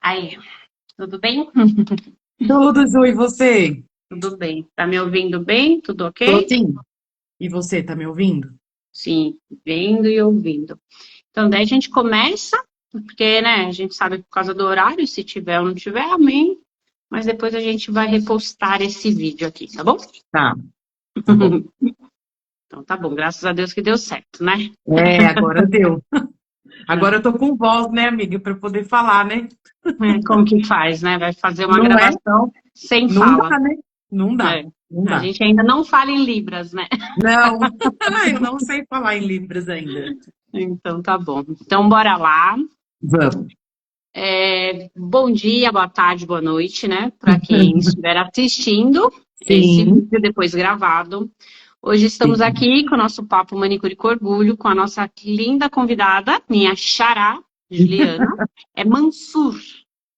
Aí, tudo bem? Tudo, Ju, e você? Tudo bem. Tá me ouvindo bem? Tudo Tô ok? sim. E você, tá me ouvindo? Sim, vendo e ouvindo. Então, daí a gente começa, porque, né, a gente sabe por causa do horário, se tiver ou não tiver, amém. Mas depois a gente vai repostar esse vídeo aqui, tá bom? Tá, tá bom. Então, tá bom, graças a Deus que deu certo, né? É, agora deu. Agora eu tô com voz, né, amiga, para poder falar, né? Como que faz, né? Vai fazer uma Não é? gravação sem Não fala. dá, né? Não dá, É. não A dá. gente ainda não fala em Libras, né? Não, eu não sei falar em Libras ainda. Então, tá bom. Então, bora lá. Vamos. Bom dia, boa tarde, boa noite, né? Para quem estiver assistindo esse Sim, vídeo depois gravado. Hoje estamos sim. aqui com o nosso Papo Manicure com Orgulho, com a nossa linda convidada, minha xará, Juliana. É Mansur,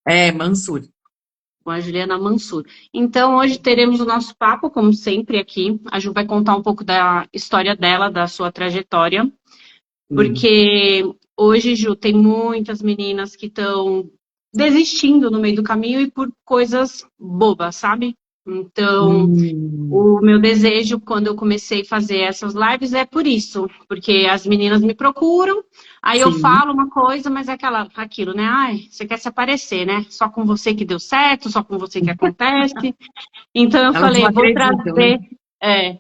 É, Mansur. com a Juliana Mansur. Então, hoje teremos o nosso papo, como sempre, aqui. A Ju vai contar um pouco da história dela, da sua trajetória. Sim. Porque hoje, Ju, tem muitas meninas que estão desistindo no meio do caminho e por coisas bobas, sabe? Então, Hum, o meu desejo quando eu comecei a fazer essas lives é por isso, porque as meninas me procuram, aí eu sim. falo uma coisa, mas é aquilo, né? Ai, você quer se aparecer, né? Só com você que deu certo, só com você que acontece. Então eu Elas não falei, vou acreditam, né? trazer, é,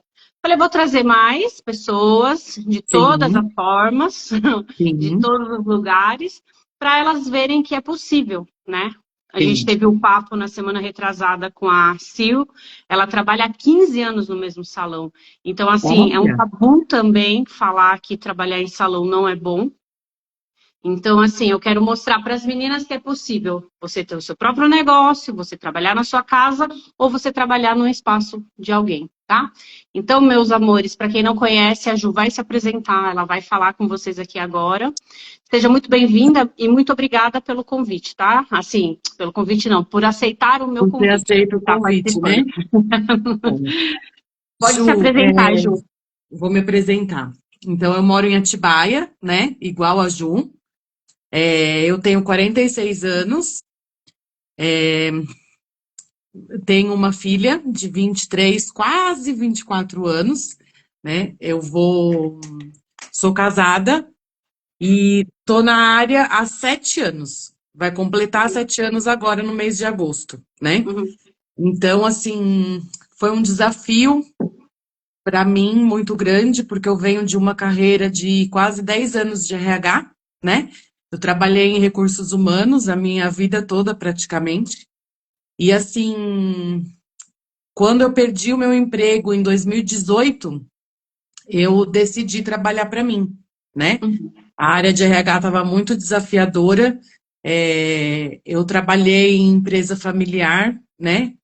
vou trazer mais pessoas de todas as Sim, formas, de sim. todos os lugares, para elas verem que é possível, né? A gente Sim. teve um papo na semana retrasada com a Sil, ela trabalha há 15 anos no mesmo salão. Então, assim, é um Olha, tabu também falar que trabalhar em salão não é bom. Então, assim, eu quero mostrar para as meninas que é possível você ter o seu próprio negócio, você trabalhar na sua casa ou você trabalhar no espaço de alguém, tá? Então, meus amores, para quem não conhece, a Ju vai se apresentar, ela vai falar com vocês aqui agora. Seja muito bem-vinda e muito obrigada pelo convite, tá? Assim, pelo convite não, por aceitar o meu você convite, aceita por o estar convite, né? participando. Bom, Pode se Ju, apresentar, Ju. vou me apresentar. Então, eu moro em Atibaia, né? Igual a Ju. Eu tenho 46 anos, tenho uma filha de 23, quase 24 anos, né? Sou casada e tô na área há 7 anos. Vai completar 7 anos agora no mês de agosto, né? Uhum. Então, assim, foi um desafio para mim muito grande, porque eu venho de uma carreira de quase 10 anos de RH, né? Eu trabalhei em recursos humanos a minha vida toda praticamente. E assim, quando eu perdi o meu emprego em 2018, eu decidi trabalhar para mim, né? Uhum. A área de RH estava muito desafiadora. Eu trabalhei em empresa familiar, né?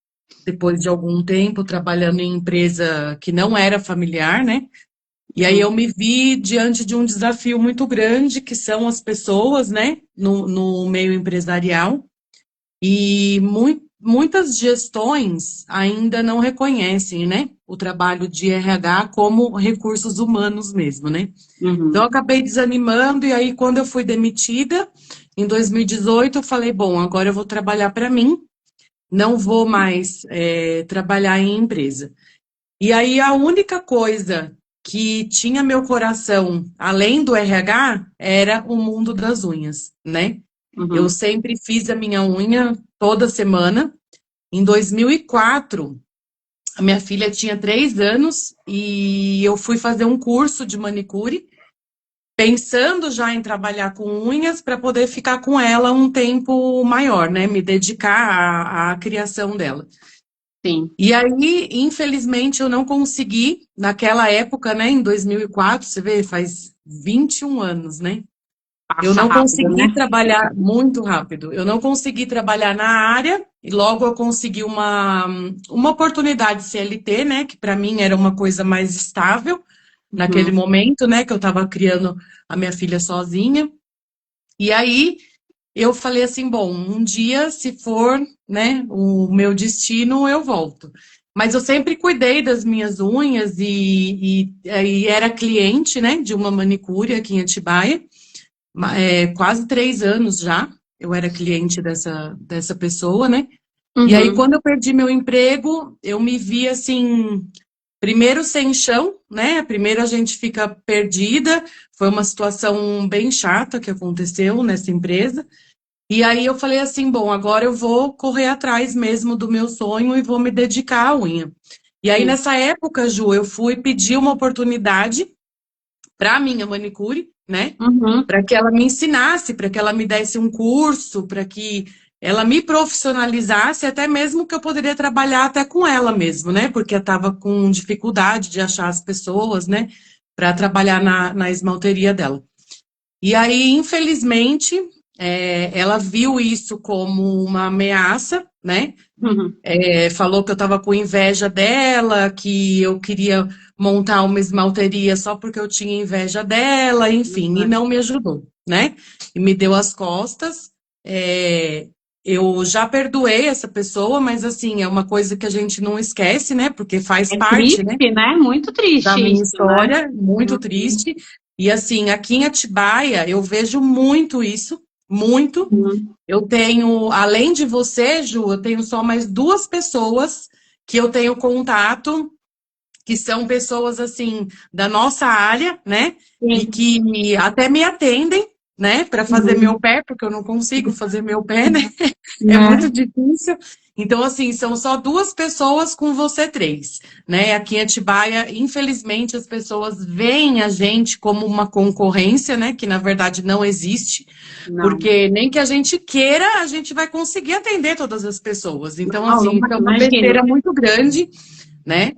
Depois de algum tempo trabalhando em empresa que não era familiar, né? E aí eu Sim. me vi diante de um desafio muito grande, que são as pessoas, né, no meio empresarial, e muitas gestões ainda não reconhecem, né, o trabalho de RH como recursos humanos mesmo, né? Então eu Uhum. acabei desanimando, e aí quando eu fui demitida, em 2018, eu falei, bom, agora eu vou trabalhar para mim, não vou mais trabalhar em empresa. E aí a única coisa que tinha meu coração, além do RH, era o mundo das unhas, né? Eu Uhum. sempre fiz a minha unha toda semana. Em 2004, a minha filha tinha 3 anos e eu fui fazer um curso de manicure, pensando já em trabalhar com unhas para poder ficar com ela um tempo maior, né? Me dedicar à criação dela. Sim. E aí, infelizmente, eu não consegui, naquela época, né, em 2004, você vê, faz 21 anos, né? Eu Passa não rápido, consegui né? trabalhar muito rápido. Eu não consegui trabalhar na área e logo eu consegui uma oportunidade CLT, né, que para mim era uma coisa mais estável naquele Uhum. momento, né, que eu estava criando a minha filha sozinha. E aí eu falei assim, bom, um dia, se for, né, o meu destino, eu volto. Mas eu sempre cuidei das minhas unhas e era cliente, né, de uma manicure aqui em Atibaia, quase 3 anos já. eu era cliente dessa pessoa, né? E aí, Uhum. quando eu perdi meu emprego, eu me vi assim, primeiro sem chão, né? Primeiro a gente fica perdida. Foi uma situação bem chata que aconteceu nessa empresa. E aí eu falei assim, bom, agora eu vou correr atrás mesmo do meu sonho e vou me dedicar à unha. E aí, Sim. nessa época, Ju, eu fui pedir uma oportunidade para a minha manicure, né? Uhum. Para que ela me ensinasse, para que ela me desse um curso, para que ela me profissionalizasse, até mesmo que eu poderia trabalhar até com ela mesmo, né? Porque eu estava com dificuldade de achar as pessoas, né? Para trabalhar na esmalteria dela. E aí, infelizmente, ela viu isso como uma ameaça, né? Uhum. Falou que eu estava com inveja dela, que eu queria montar uma esmalteria só porque eu tinha inveja dela, enfim, e não me ajudou, né? E me deu as costas. É, eu já perdoei essa pessoa, mas assim, é uma coisa que a gente não esquece, né? Porque faz É parte, né, triste, né? Muito da triste minha isso, né? história, muito Uhum. triste. E assim, aqui em Atibaia, eu vejo muito isso, muito. Uhum. Eu tenho, além de você, Ju, eu tenho só mais duas pessoas que eu tenho contato, que são pessoas assim da nossa área, né? E Sim. que até me atendem, né, para fazer meu Uhum. pé, porque eu não consigo fazer meu pé, né? É muito Né? difícil. Então, assim, são só duas pessoas com você três, né? Aqui em Atibaia, infelizmente, as pessoas veem a gente como uma concorrência, né? Que na verdade não existe, Não. porque nem que a gente queira, a gente vai conseguir atender todas as pessoas. Então, Não, assim, isso é uma imagino. besteira muito grande, né?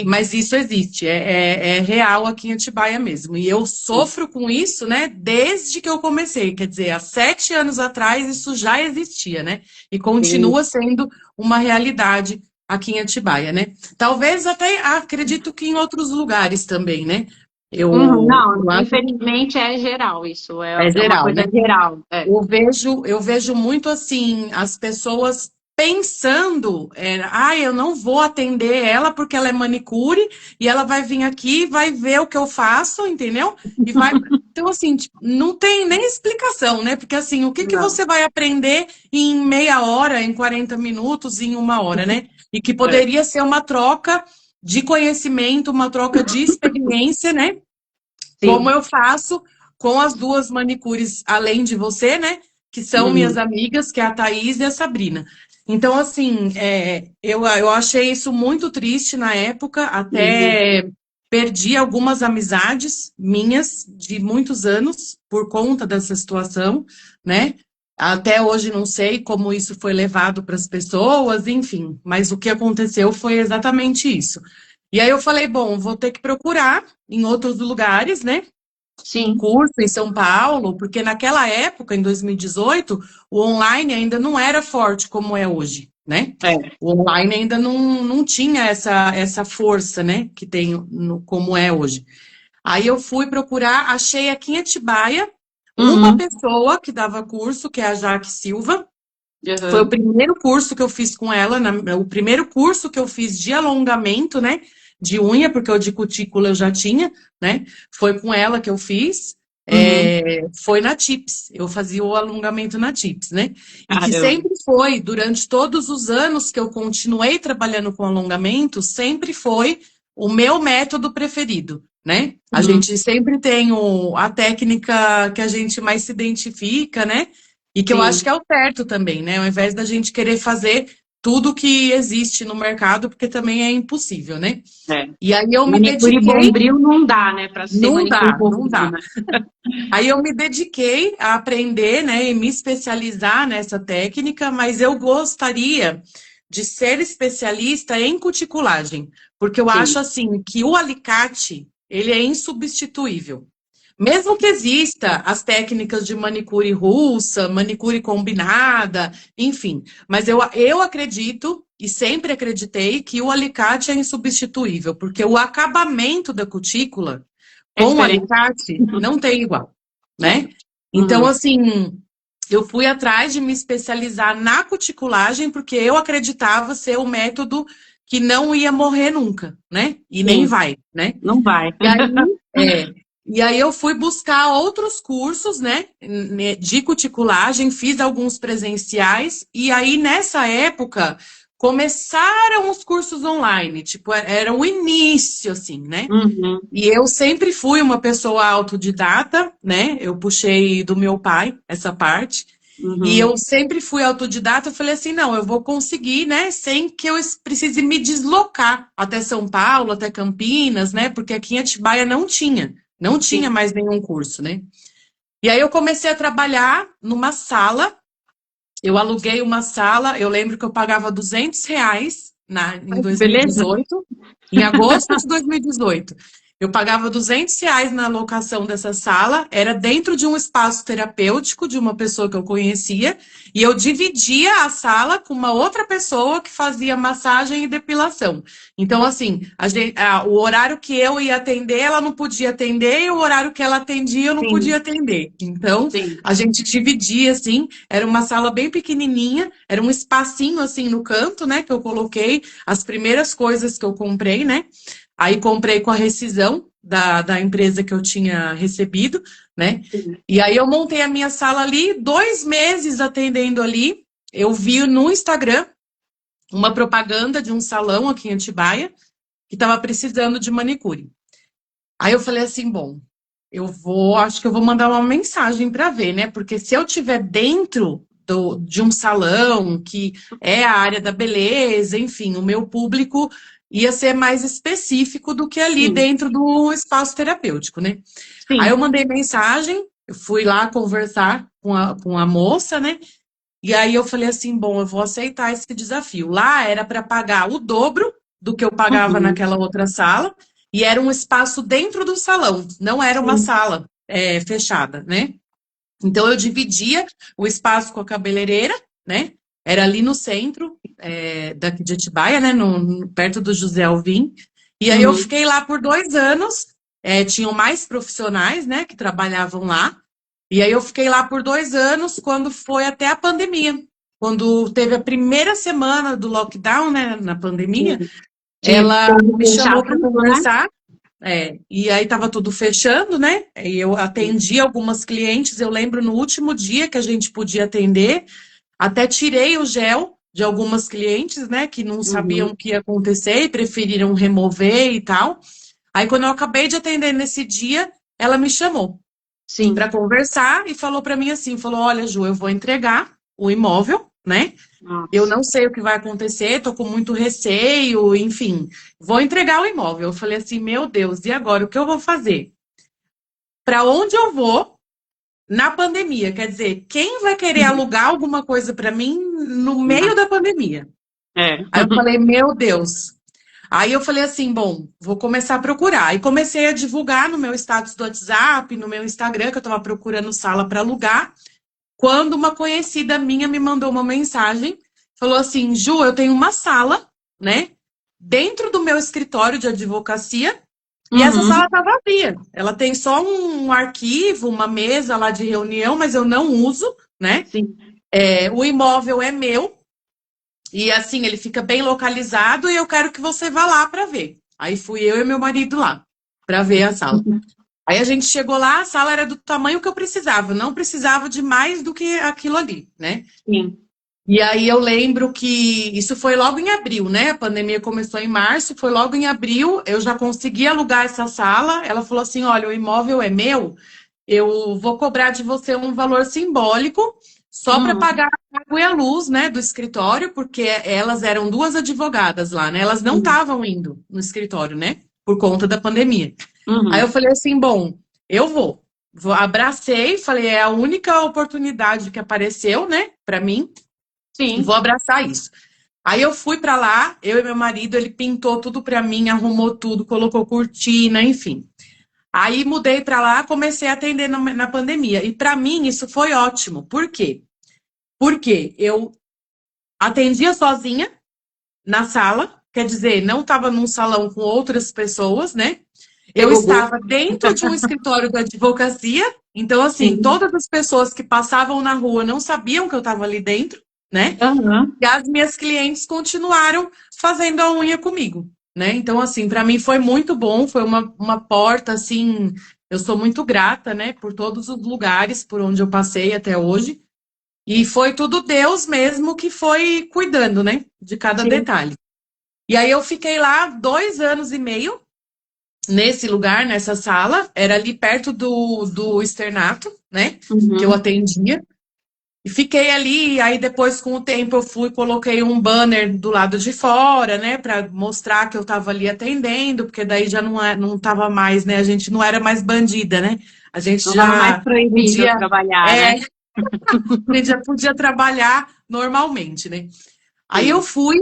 Mas isso existe, é real aqui em Atibaia mesmo. E eu sofro com isso, né, desde que eu comecei. Quer dizer, há 7 anos atrás isso já existia, né? E Sim. continua sendo uma realidade aqui em Atibaia, né? Talvez até acredito que em outros lugares também, né? Uhum. Eu Não, acho que infelizmente é geral isso. é É uma geral, coisa né? geral. É. Eu vejo muito assim, as pessoas pensando, eu não vou atender ela porque ela é manicure e ela vai vir aqui, vai ver o que eu faço, entendeu? E vai. Então, assim, tipo, não tem nem explicação, né? Porque assim, o que que Não. você vai aprender em meia hora, em 40 minutos, em uma hora, né? E que É. poderia ser uma troca de conhecimento, uma troca de experiência, né? Como Sim. eu faço com as duas manicures, além de você, né? Que são minhas Uhum. amigas, que é a Thaís e a Sabrina. Então, assim, eu achei isso muito triste na época, Uhum. até perdi algumas amizades minhas de muitos anos por conta dessa situação, né? Até hoje não sei como isso foi levado para as pessoas, enfim, mas o que aconteceu foi exatamente isso. E aí eu falei, bom, vou ter que procurar em outros lugares, né? Sim. Curso em São Paulo, porque naquela época, em 2018, o online ainda não era forte como é hoje, né? É. O online ainda não tinha essa força, né? Que tem como é hoje. Aí eu fui procurar, achei aqui em Atibaia uma Uhum. pessoa que dava curso, que é a Jaque Silva. Foi o Uhum. primeiro curso que eu fiz com ela, o primeiro curso que eu fiz de alongamento, né? De unha, porque o de cutícula eu já tinha, né? Foi com ela que eu fiz. Uhum. Foi na TIPS, eu fazia o alongamento na TIPS, né? E que Caramba. sempre foi, durante todos os anos que eu continuei trabalhando com alongamento, sempre foi o meu método preferido, né? A Uhum. gente sempre tem a técnica que a gente mais se identifica, né? E que eu acho Sim. que é o certo também, né? Ao invés da gente querer fazer tudo que existe no mercado, porque também é impossível, né? É. E aí eu me Manicure dediquei, bombril não dá, né? Para ser não manicure dá, não bombril, dá. né? Aí eu me dediquei a aprender, né, e me especializar nessa técnica, mas eu gostaria de ser especialista em cuticulagem, porque eu acho Sim. assim que o alicate, ele é insubstituível. Mesmo que exista as técnicas de manicure russa, manicure combinada, enfim. Mas eu acredito e sempre acreditei que o alicate é insubstituível, porque o acabamento da cutícula É com o diferente. alicate não tem igual, É. né? Então, Uhum. assim, eu fui atrás de me especializar na cuticulagem, porque eu acreditava ser o método que não ia morrer nunca, né? E nem Sim. vai, né? Não vai. E aí, é. E aí eu fui buscar outros cursos, né, de cuticulagem, fiz alguns presenciais, e aí nessa época começaram os cursos online, tipo, era o início, assim, né? Uhum, E eu sempre fui uma pessoa autodidata, né? Eu puxei do meu pai essa parte. E uhum. eu sempre fui autodidata. Eu falei assim: não, eu vou conseguir, né? Sem que eu precise me deslocar até São Paulo, até Campinas, né? Porque aqui em Atibaia não tinha Sim. mais nenhum curso, né? E aí eu comecei a trabalhar numa sala. Eu aluguei uma sala. Eu lembro que eu pagava R$ 200 em Ai, que beleza. 2018, em agosto de 2018. Eu pagava R$ 200 na locação dessa sala, era dentro de um espaço terapêutico de uma pessoa que eu conhecia, e eu dividia a sala com uma outra pessoa que fazia massagem e depilação. Então, assim, o horário que eu ia atender, ela não podia atender, e o horário que ela atendia, eu não podia Sim, atender. Então, sim. a gente dividia, assim, era uma sala bem pequenininha, era um espacinho, assim, no canto, né, que eu coloquei as primeiras coisas que eu comprei, né? Aí comprei com a rescisão da empresa que eu tinha recebido, né? Sim. E aí eu montei a minha sala ali, 2 meses atendendo ali. Eu vi no Instagram uma propaganda de um salão aqui em Atibaia que estava precisando de manicure. Aí eu falei assim, bom, acho que eu vou mandar uma mensagem para ver, né? Porque se eu tiver dentro de um salão que é a área da beleza, enfim, o meu público ia ser mais específico do que ali Sim, dentro do espaço terapêutico, né? Aí eu sim. mandei mensagem, eu fui lá conversar com a moça, né? E aí eu falei assim, bom, eu vou aceitar esse desafio. Lá era para pagar o dobro do que eu pagava Uhum, naquela outra sala, e era um espaço dentro do salão, não era uma sim. sala fechada, né? Então eu dividia o espaço com a cabeleireira, né? Era ali no centro daqui de Atibaia, né? Perto do José Alvim. E aí eu Uhum, fiquei lá por 2 anos. Tinham mais profissionais, né? Que trabalhavam lá. E aí eu fiquei lá por 2 anos, quando foi até a pandemia. Quando teve a primeira semana do lockdown, né? Na pandemia, sim. Que ela teve que me fechar chamou para tudo, né? conversar. E aí estava tudo fechando, né? E eu atendi algumas clientes. Eu lembro no último dia que a gente podia atender, até tirei o gel de algumas clientes, né? Que não sabiam Uhum, o que ia acontecer e preferiram remover e tal. Aí, quando eu acabei de atender nesse dia, ela me chamou para sim. conversar e falou para mim assim: falou, olha, Ju, eu vou entregar o imóvel, né? Eu Nossa. não sei o que vai acontecer, tô com muito receio, enfim, vou entregar o imóvel. Eu falei assim, meu Deus, e agora o que eu vou fazer? Para onde eu vou na pandemia? Quer dizer, quem vai querer Uhum. alugar alguma coisa para mim no meio Não. da pandemia? É. Aí eu falei, meu Deus. Aí eu falei assim, bom, vou começar a procurar. E comecei a divulgar no meu status do WhatsApp, no meu Instagram, que eu estava procurando sala para alugar. Quando uma conhecida minha me mandou uma mensagem, falou assim: Ju, eu tenho uma sala, né, dentro do meu escritório de advocacia, e essa sala Uhum, tá vazia. Ela tem só um arquivo, uma mesa lá de reunião, mas eu não uso, né? sim. O imóvel é meu, e assim, ele fica bem localizado, e eu quero que você vá lá para ver. Aí fui eu e meu marido lá para ver a sala. Uhum, Aí a gente chegou lá, a sala era do tamanho que eu precisava, não precisava de mais do que aquilo ali, né? sim. E aí eu lembro que isso foi logo em abril, né? A pandemia começou em março, foi logo em abril, eu já consegui alugar essa sala. Ela falou assim: olha, o imóvel é meu, eu vou cobrar de você um valor simbólico só para Uhum, pagar a água e a luz, né, do escritório, porque elas eram duas advogadas lá, né? Elas não uhum, estavam indo no escritório, né? Por conta da pandemia. Aí eu uhum. falei assim, bom, eu vou. Abracei, falei, é a única oportunidade que apareceu, né, para mim, e vou Sim. abraçar isso. Aí eu fui para lá, eu e meu marido, ele pintou tudo para mim, arrumou tudo, colocou cortina, enfim. Aí mudei para lá, comecei a atender na pandemia. E para mim isso foi ótimo. Por quê? Porque eu atendia sozinha na sala, quer dizer, não estava num salão com outras pessoas, né? Eu Pegou gosto. estava dentro de um escritório da advocacia, então, assim, Sim. todas as pessoas que passavam na rua não sabiam que eu estava ali dentro, né? Aham. E as minhas clientes continuaram fazendo a unha comigo, né? Então, assim, para mim foi muito bom, foi uma porta, assim, eu sou muito grata, né, por todos os lugares por onde eu passei até hoje. E foi tudo Deus mesmo que foi cuidando, né, de cada Sim. detalhe. E aí eu fiquei lá 2 anos e meio nesse lugar, nessa sala. Era ali perto do externato, né, que eu Uhum. atendia. E fiquei ali, aí depois, com o tempo, eu fui, coloquei um banner do lado de fora, né, para mostrar que eu estava ali atendendo, porque daí já não tava mais, né, a gente não era mais bandida, né, a gente Não estava mais já proibido podia, trabalhar, é, né? a gente já podia trabalhar normalmente, né. Aí eu Sim. fui,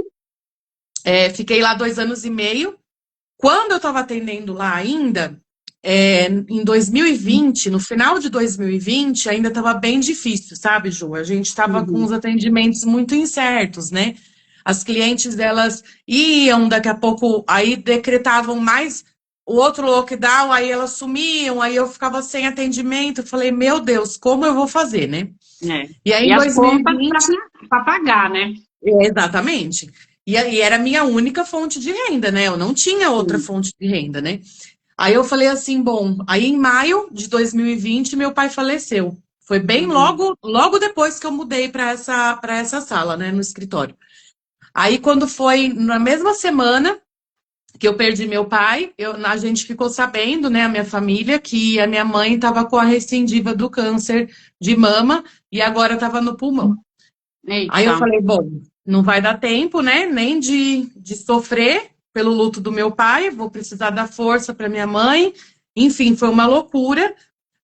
fiquei lá 2 anos e meio. Quando eu estava atendendo lá ainda, em 2020, no final de 2020, ainda estava bem difícil, sabe, Ju? A gente estava com os Uhum. atendimentos muito incertos, né? As clientes, elas iam, daqui a pouco, aí decretavam mais o outro lockdown, aí elas sumiam, aí eu ficava sem atendimento. Eu falei, meu Deus, como eu vou fazer, né? É. E aí, E em as contas 2020, para pagar, né? exatamente. E aí era a minha única fonte de renda, né? Eu não tinha outra Sim. fonte de renda, né? Aí eu falei assim, bom, aí em maio de 2020 meu pai faleceu. Foi bem Uhum. logo depois que eu mudei para essa sala, né, no escritório. Aí quando foi na mesma semana que eu perdi meu pai, a gente ficou sabendo, né, a minha família, que a minha mãe estava com a recidiva do câncer de mama e agora estava no pulmão. Aí eu Eita. falei, bom, não vai dar tempo, né? Nem de sofrer pelo luto do meu pai, vou precisar dar força para minha mãe. Enfim, foi uma loucura.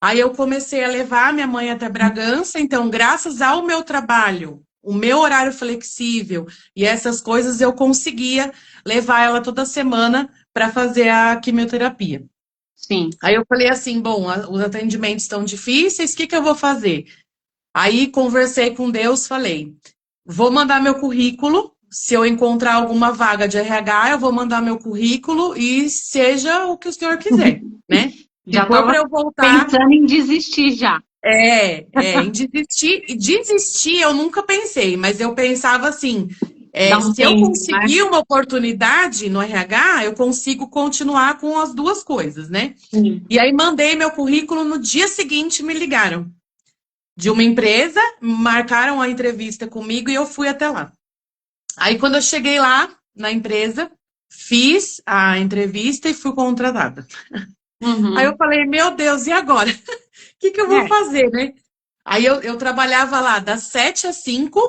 Aí eu comecei a levar minha mãe até Bragança. Então, graças ao meu trabalho, o meu horário flexível e essas coisas, eu conseguia levar ela toda semana para fazer a quimioterapia. Sim. Aí eu falei assim, bom, os atendimentos estão difíceis, o que que eu vou fazer? Aí conversei com Deus, falei, vou mandar meu currículo. Se eu encontrar alguma vaga de RH, eu vou mandar meu currículo e seja o que o senhor quiser, né? Se Já for para estava eu voltar, pensando em desistir já. em desistir. E desistir eu nunca pensei, mas eu pensava assim: Dá um se eu tempo, né? conseguir uma oportunidade no RH, eu consigo continuar com as duas coisas, né? Sim. E aí mandei meu currículo, no dia seguinte me ligaram de uma empresa, marcaram a entrevista comigo e eu fui até lá. Aí, quando eu cheguei lá na empresa, fiz a entrevista e fui contratada. Aí eu Uhum. falei, meu Deus, e agora? O que que eu vou É. fazer, né? Aí eu trabalhava lá das 7 às 5,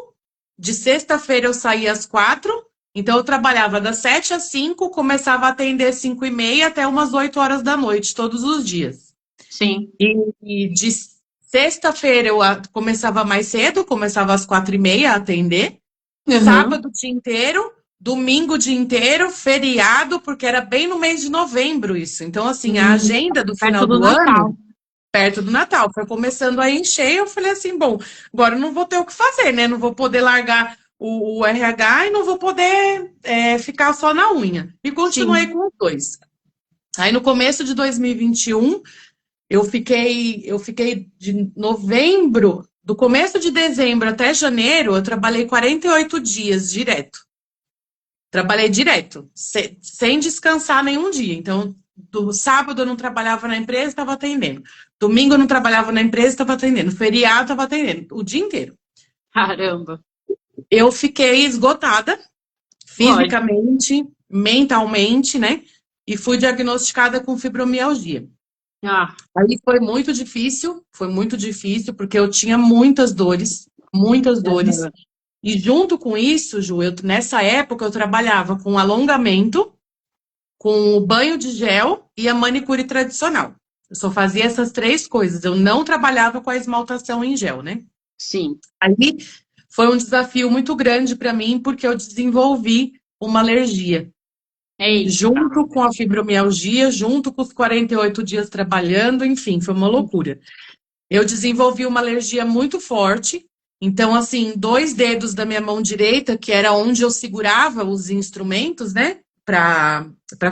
de sexta-feira eu saía às 4, então eu trabalhava das 7 às 5, começava a atender às 5h30 até umas 8 horas da noite, todos os dias. Sim. E de sexta-feira eu começava mais cedo, começava às 4h30 a atender. Uhum. Sábado o dia inteiro, domingo o dia inteiro, feriado, porque era bem no mês de novembro isso. Então, assim, a agenda do Perto final do do ano, Natal. perto do Natal, foi começando a encher. Eu falei assim: bom, agora eu não vou ter o que fazer, né? Não vou poder largar o RH e não vou poder ficar só na unha. E continuei Sim. com os dois. Aí no começo de 2021, eu fiquei de novembro, do começo de dezembro até janeiro, eu trabalhei 48 dias direto. Trabalhei direto, sem descansar nenhum dia. Então, do sábado eu não trabalhava na empresa, estava atendendo. Domingo eu não trabalhava na empresa, estava atendendo. Feriado, estava atendendo. O dia inteiro. Caramba. Eu fiquei esgotada, Lógico. fisicamente, mentalmente, né? E fui diagnosticada com fibromialgia. Ah. Aí foi muito difícil, porque eu tinha muitas dores, muitas dores. Uhum. E junto com isso, Ju, nessa época eu trabalhava com alongamento, com o banho de gel e a manicure tradicional. Eu só fazia essas três coisas. Eu não trabalhava com a esmaltação em gel, né? Sim. Aí foi um desafio muito grande para mim, porque eu desenvolvi uma alergia. Eita. Junto com a fibromialgia, junto com os 48 dias trabalhando, enfim, foi uma loucura. Eu desenvolvi uma alergia muito forte. Então, assim, 2 dedos da minha mão direita, que era onde eu segurava os instrumentos, né, para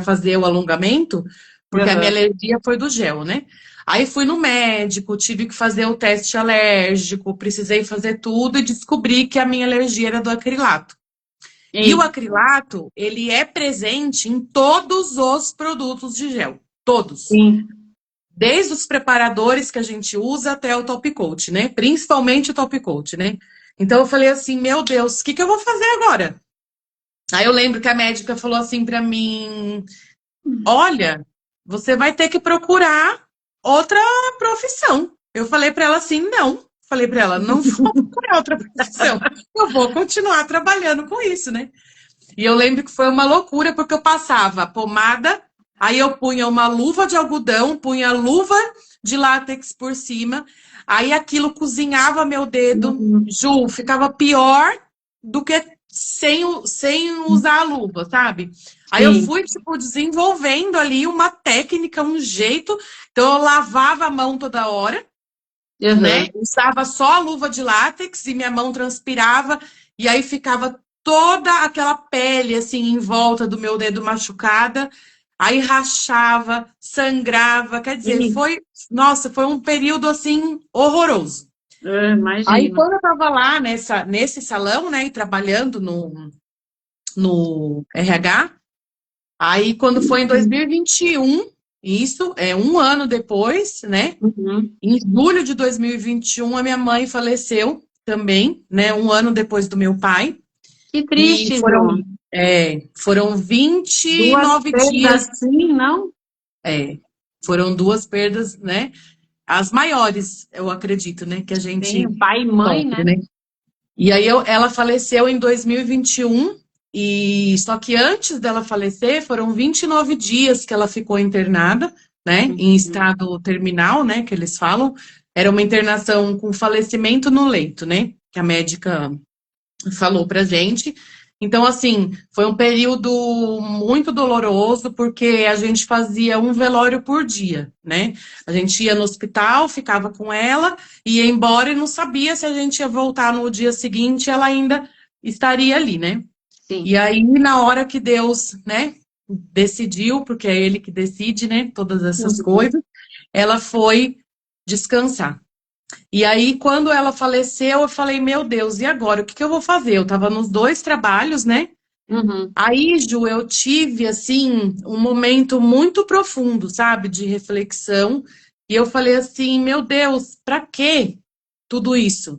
fazer o alongamento, porque a minha Uhum. alergia foi do gel, né? Aí fui no médico, tive que fazer o teste alérgico, precisei fazer tudo e descobri que a minha alergia era do acrilato. E o Eita. acrilato, ele é presente em todos os produtos de gel, todos. Sim. Desde os preparadores que a gente usa até o top coat, né? Principalmente o top coat, né? Então eu falei assim, meu Deus, o que que eu vou fazer agora? Aí eu lembro que a médica falou assim pra mim, olha, você vai ter que procurar outra profissão. Eu falei pra ela assim, não. Falei pra ela, não vou procurar outra profissão. Eu vou continuar trabalhando com isso, né? E eu lembro que foi uma loucura, porque eu passava pomada, aí eu punha uma luva de algodão, punha luva de látex por cima, aí aquilo cozinhava meu dedo, Uhum. Ju, ficava pior do que sem usar a luva, sabe? Aí eu Sim. fui, tipo, desenvolvendo ali uma técnica, um jeito, então eu lavava a mão toda hora, né? Uhum. Usava só a luva de látex e minha mão transpirava, e aí ficava toda aquela pele assim em volta do meu dedo machucada, aí rachava, sangrava, quer dizer, Ih, nossa, foi um período assim horroroso. eu Aí imagino. quando eu tava lá nesse salão, né, e trabalhando no RH, aí quando foi em 2021, isso é um ano depois, né? Uhum. Em julho de 2021, a minha mãe faleceu também, né? Um ano depois do meu pai. Que E triste, João. foram vinte e Duas nove perdas dias. assim, não? É, foram duas perdas, né? As maiores, eu acredito, né? Que a gente Sim, pai e mãe, sofre, né? né? E aí ela faleceu em 2021. E só que antes dela falecer, foram 29 dias que ela ficou internada, né? Em Uhum. estado terminal, né? Que eles falam. Era uma internação com falecimento no leito, né? Que a médica falou pra gente. Então, assim, foi um período muito doloroso, porque a gente fazia um velório por dia, né? A gente ia no hospital, ficava com ela, ia embora e não sabia se a gente ia voltar no dia seguinte, ela ainda estaria ali, né? Sim. E aí, na hora que Deus, né, decidiu, porque é Ele que decide, né, todas essas Uhum. coisas, ela foi descansar. E aí, quando ela faleceu, eu falei, meu Deus, e agora? O que que eu vou fazer? Eu estava nos dois trabalhos, né? Uhum. Aí, Ju, eu tive, assim, um momento muito profundo, sabe, de reflexão. E eu falei assim, meu Deus, para que tudo isso?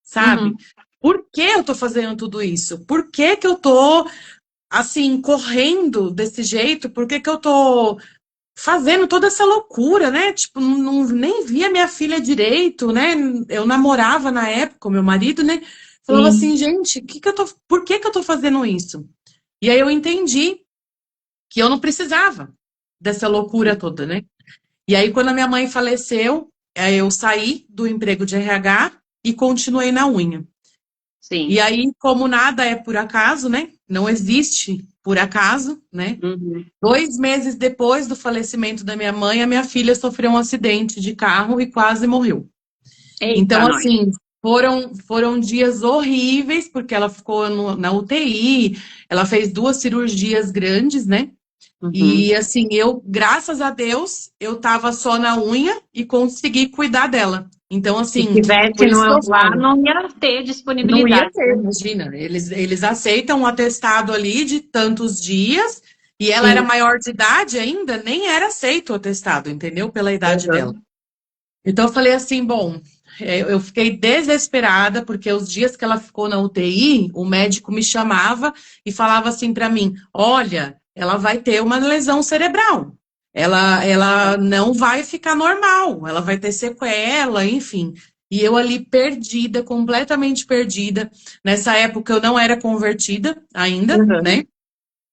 Sabe? Uhum. Por que eu tô fazendo tudo isso? Por que que eu tô, assim, correndo desse jeito? Por que que eu tô fazendo toda essa loucura, né? Tipo, nem via minha filha direito, né? Eu namorava na época, o meu marido, né? Falava Sim. assim, gente, por que que eu tô fazendo isso? E aí eu entendi que eu não precisava dessa loucura toda, né? E aí, quando a minha mãe faleceu, eu saí do emprego de RH e continuei na unha. E Sim. aí, como nada é por acaso, né? Não existe por acaso, né? Uhum. 2 meses depois do falecimento da minha mãe, a minha filha sofreu um acidente de carro e quase morreu. Eita, Então, nós. assim, foram dias horríveis, porque ela ficou na UTI, ela fez 2 cirurgias grandes, né? Uhum. E, assim, graças a Deus, eu tava só na unha e consegui cuidar dela. Então, Se assim, tivesse por isso que eu lá, falo. não ia ter Não ia disponibilidade, ter, né? imagina. Eles aceitam um atestado ali de tantos dias, e ela era Sim. maior de idade ainda, nem era aceito o atestado, entendeu? Pela idade dela. Uhum. Então eu falei assim, bom, eu fiquei desesperada, porque os dias que ela ficou na UTI, o médico me chamava e falava assim para mim: olha, ela vai ter uma lesão cerebral. Ela não vai ficar normal, ela vai ter sequela, enfim. E eu ali perdida, completamente perdida. Nessa época eu não era convertida ainda, né? Uhum.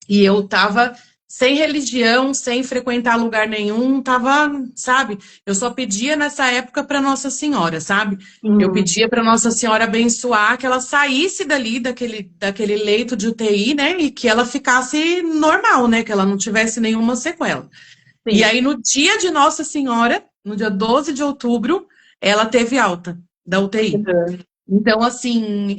E eu tava sem religião, sem frequentar lugar nenhum, tava, sabe? Eu só pedia nessa época para Nossa Senhora, sabe? Eu Uhum. pedia para Nossa Senhora abençoar que ela saísse dali daquele leito de UTI, né? E que ela ficasse normal, né? Que ela não tivesse nenhuma sequela. E Sim. aí no dia de Nossa Senhora, no dia 12 de outubro, ela teve alta da UTI. Uhum. Então, assim,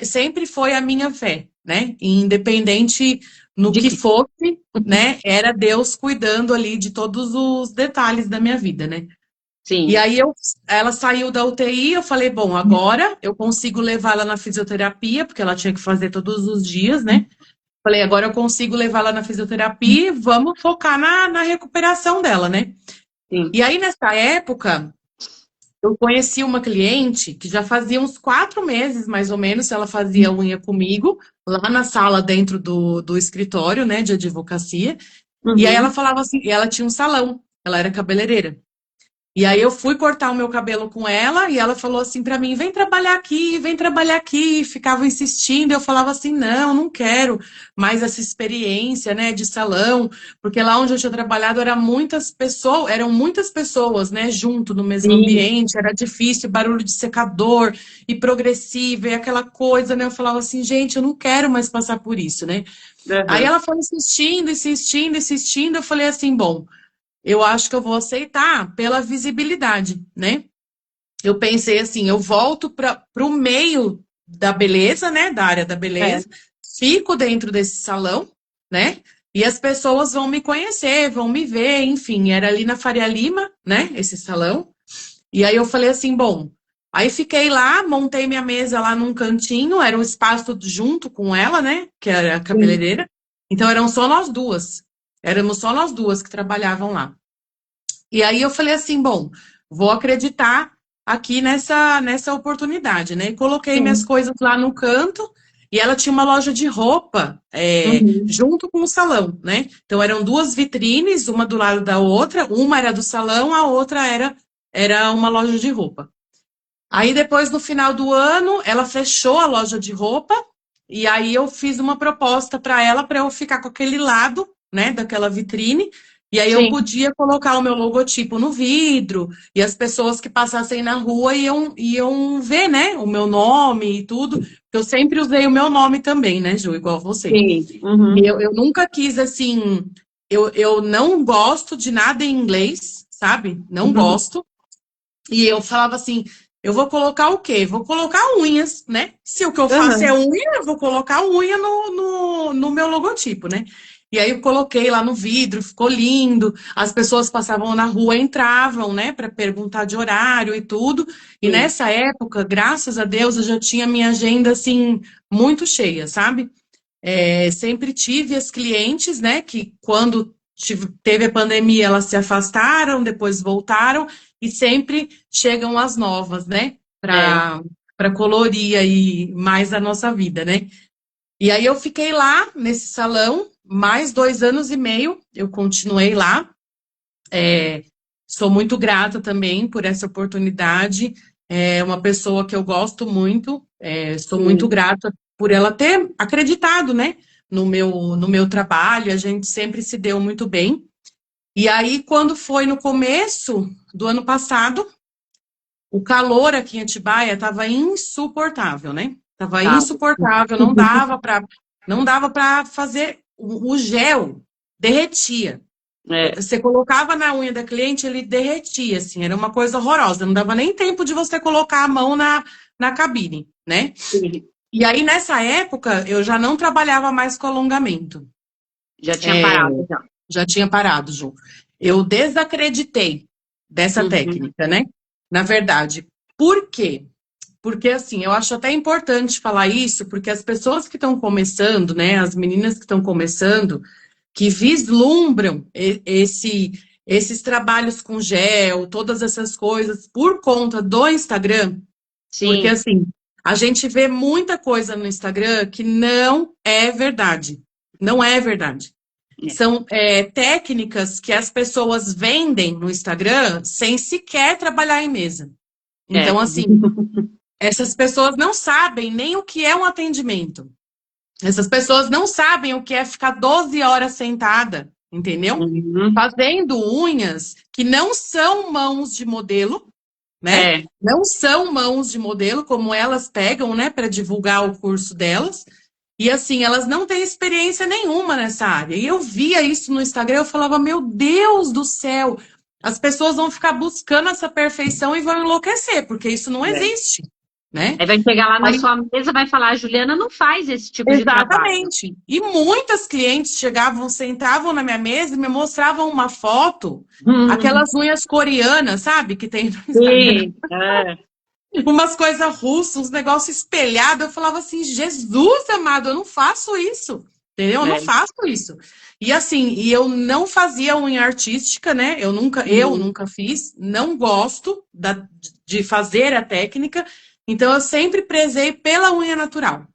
sempre foi a minha fé, né? Independente no De que que? fosse, né? Era Deus cuidando ali de todos os detalhes da minha vida, né? E Sim. aí ela saiu da UTI, eu falei, bom, agora eu consigo levá-la na fisioterapia, porque ela tinha que fazer todos os dias, né? Falei, agora eu consigo levá-la na fisioterapia e vamos focar na recuperação dela, né? sim. E aí, nessa época, eu conheci uma cliente que já fazia uns 4 meses, mais ou menos, ela fazia unha comigo, lá na sala dentro do escritório, né, de advocacia. E aí ela Uhum. falava assim, e ela tinha um salão, ela era cabeleireira. E aí eu fui cortar o meu cabelo com ela e ela falou assim pra mim, vem trabalhar aqui, vem trabalhar aqui. E ficava insistindo, eu falava assim, não, não quero mais essa experiência, né, de salão, porque lá onde eu tinha trabalhado eram muitas pessoas, né, junto no mesmo Sim. ambiente, era difícil, barulho de secador e progressivo e aquela coisa, né? Eu falava assim, gente, eu não quero mais passar por isso, né? Aí Uhum. ela foi insistindo, insistindo, insistindo, eu falei assim, bom, eu acho que eu vou aceitar pela visibilidade, né? Eu pensei assim, eu volto para o meio da beleza, né? Da área da É, beleza, fico dentro desse salão, né? E as pessoas vão me conhecer, vão me ver, enfim, era ali na Faria Lima, né? Esse salão. E aí eu falei assim, bom, aí fiquei lá, montei minha mesa lá num cantinho, era um espaço junto com ela, né? Que era a sim. cabeleireira. Então eram só nós duas. Éramos só nós duas que trabalhavam lá. E aí eu falei assim, bom, vou acreditar aqui nessa oportunidade, né? E coloquei minhas Sim. coisas lá no canto e ela tinha uma loja de roupa Uhum. junto com o salão, né? Então eram duas vitrines, uma do lado da outra, uma era do salão, a outra era uma loja de roupa. Aí depois, no final do ano, ela fechou a loja de roupa e aí eu fiz uma proposta para eu ficar com aquele lado, né, daquela vitrine. E aí eu Sim. podia colocar o meu logotipo no vidro e as pessoas que passassem na rua iam ver, né, o meu nome e tudo. Eu sempre usei o meu nome também, né, Ju, igual você. Sim. E Uhum. eu nunca quis assim, eu não gosto de nada em inglês, sabe? Não Uhum. gosto. E eu falava assim, eu vou colocar o quê? Vou colocar unhas, né? Se o que eu faço é Uhum. unha, eu vou colocar unha no meu logotipo, né? E aí eu coloquei lá no vidro, ficou lindo. As pessoas passavam na rua, entravam, né, para perguntar de horário e tudo. E Sim. nessa época, graças a Deus, eu já tinha minha agenda assim muito cheia, sabe? Sempre tive as clientes, né, que quando teve a pandemia, elas se afastaram, depois voltaram, e sempre chegam as novas, né, É. para colorir aí mais a nossa vida, né? E aí eu fiquei lá nesse salão mais 2 anos e meio, eu continuei lá. Sou muito grata também por essa oportunidade. É uma pessoa que eu gosto muito. Sou muito Sim. grata por ela ter acreditado, né, no meu trabalho. A gente sempre se deu muito bem. E aí, quando foi no começo do ano passado, o calor aqui em Atibaia estava insuportável, né? Estava Tá. insuportável, não dava para fazer o gel derretia. É. Você colocava na unha da cliente, ele derretia, assim, era uma coisa horrorosa. Não dava nem tempo de você colocar a mão na cabine, né? Sim. E aí, nessa época, eu já não trabalhava mais com alongamento. Já tinha É, parado, já. já tinha parado, Ju. Eu desacreditei dessa Uhum. técnica, né? Na verdade. Por quê? Porque, assim, eu acho até importante falar isso, porque as pessoas que estão começando, né, as meninas que estão começando, que vislumbram esses trabalhos com gel, todas essas coisas, por conta do Instagram, porque, Sim. assim, a gente vê muita coisa no Instagram que não é verdade. Não é verdade. É. São técnicas que as pessoas vendem no Instagram sem sequer trabalhar em mesa. Então, É. assim, essas pessoas não sabem nem o que é um atendimento. Essas pessoas não sabem o que é ficar 12 horas sentada, entendeu? Uhum. Fazendo unhas que não são mãos de modelo, né? É. Não são mãos de modelo como elas pegam, né, para divulgar o curso delas. E assim, elas não têm experiência nenhuma nessa área. E eu via isso no Instagram, eu falava, meu Deus do céu, as pessoas vão ficar buscando essa perfeição e vão enlouquecer, porque isso não É. existe, né? Aí vai chegar lá na Aí sua mesa e vai falar, a Juliana não faz esse tipo de trabalho. exatamente. E muitas clientes chegavam, sentavam na minha mesa e me mostravam uma foto, Hum. aquelas unhas coreanas, sabe? Que tem no Instagram. Sim. É. Umas coisas russas, uns negócios espelhados. Eu falava assim, Jesus amado, eu não faço isso. Entendeu? Eu não É. faço isso. E assim, eu não fazia unha artística, né? Eu Uhum. nunca fiz, não gosto de fazer a técnica, então eu sempre prezei pela unha natural.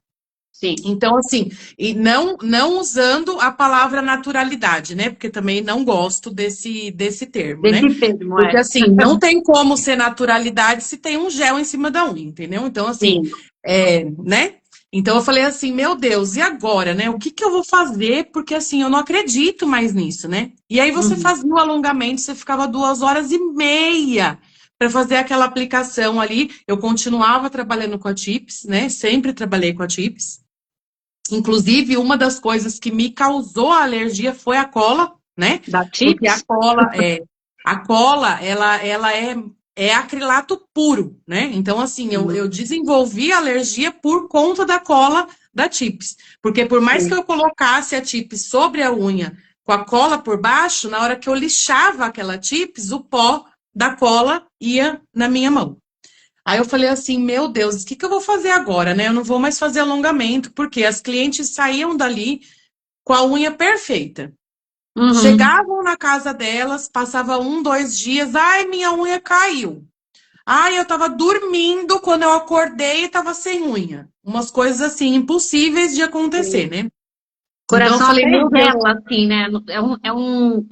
Sim. Então, assim, e não usando a palavra naturalidade, né? Porque também não gosto desse termo, né? Desse termo, Porque, é. assim, não tem como ser naturalidade se tem um gel em cima da unha, entendeu? Então, assim, Sim. né? Então, eu falei assim, meu Deus, e agora, né? O que que eu vou fazer? Porque, assim, eu não acredito mais nisso, né? E aí você Uhum. fazia o alongamento, você ficava 2 horas e meia para fazer aquela aplicação ali. Eu continuava trabalhando com a Tips, né? Sempre trabalhei com a Tips. Inclusive, uma das coisas que me causou a alergia foi a cola, né? Da Porque Tips? a cola, ela é acrilato puro, né? Então, assim, eu Uhum. desenvolvi alergia por conta da cola da Tips. Porque por mais que Sim. eu colocasse a Tips sobre a unha com a cola por baixo, na hora que eu lixava aquela Tips, o pó da cola ia na minha mão. Aí eu falei assim, meu Deus, o que que eu vou fazer agora, né? Eu não vou mais fazer alongamento, porque as clientes saíam dali com a unha perfeita. Uhum. Chegavam na casa delas, passava 1, 2 dias, ai, minha unha caiu. Ai, eu tava dormindo, quando eu acordei, tava sem unha. Umas coisas assim, impossíveis de acontecer, Sim. né? Então eu Coração falei, até meu Deus, gela, assim, né? É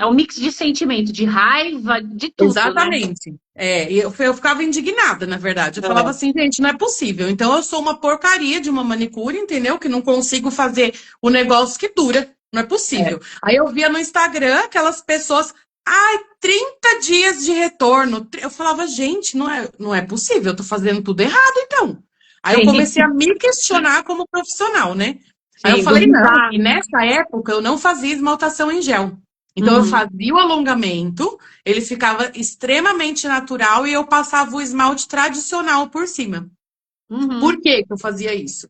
um mix de sentimento, de raiva, de tudo, né? exatamente. É, e eu ficava indignada, na verdade. Eu falava É. assim, gente, não é possível. Então eu sou uma porcaria de uma manicure, entendeu? Que não consigo fazer o negócio que dura. Não é É. possível. Aí eu via no Instagram aquelas pessoas, ai, 30 dias de retorno. Eu falava, gente, não é possível, eu tô fazendo tudo errado, então. Aí eu Sim, comecei a me questionar como profissional, né? Aí eu sim, falei, não. duvidar, E né? nessa época eu não fazia esmaltação em gel. Então eu Uhum. fazia o alongamento, ele ficava extremamente natural e eu passava o esmalte tradicional por cima. Por Uhum. que que eu fazia isso?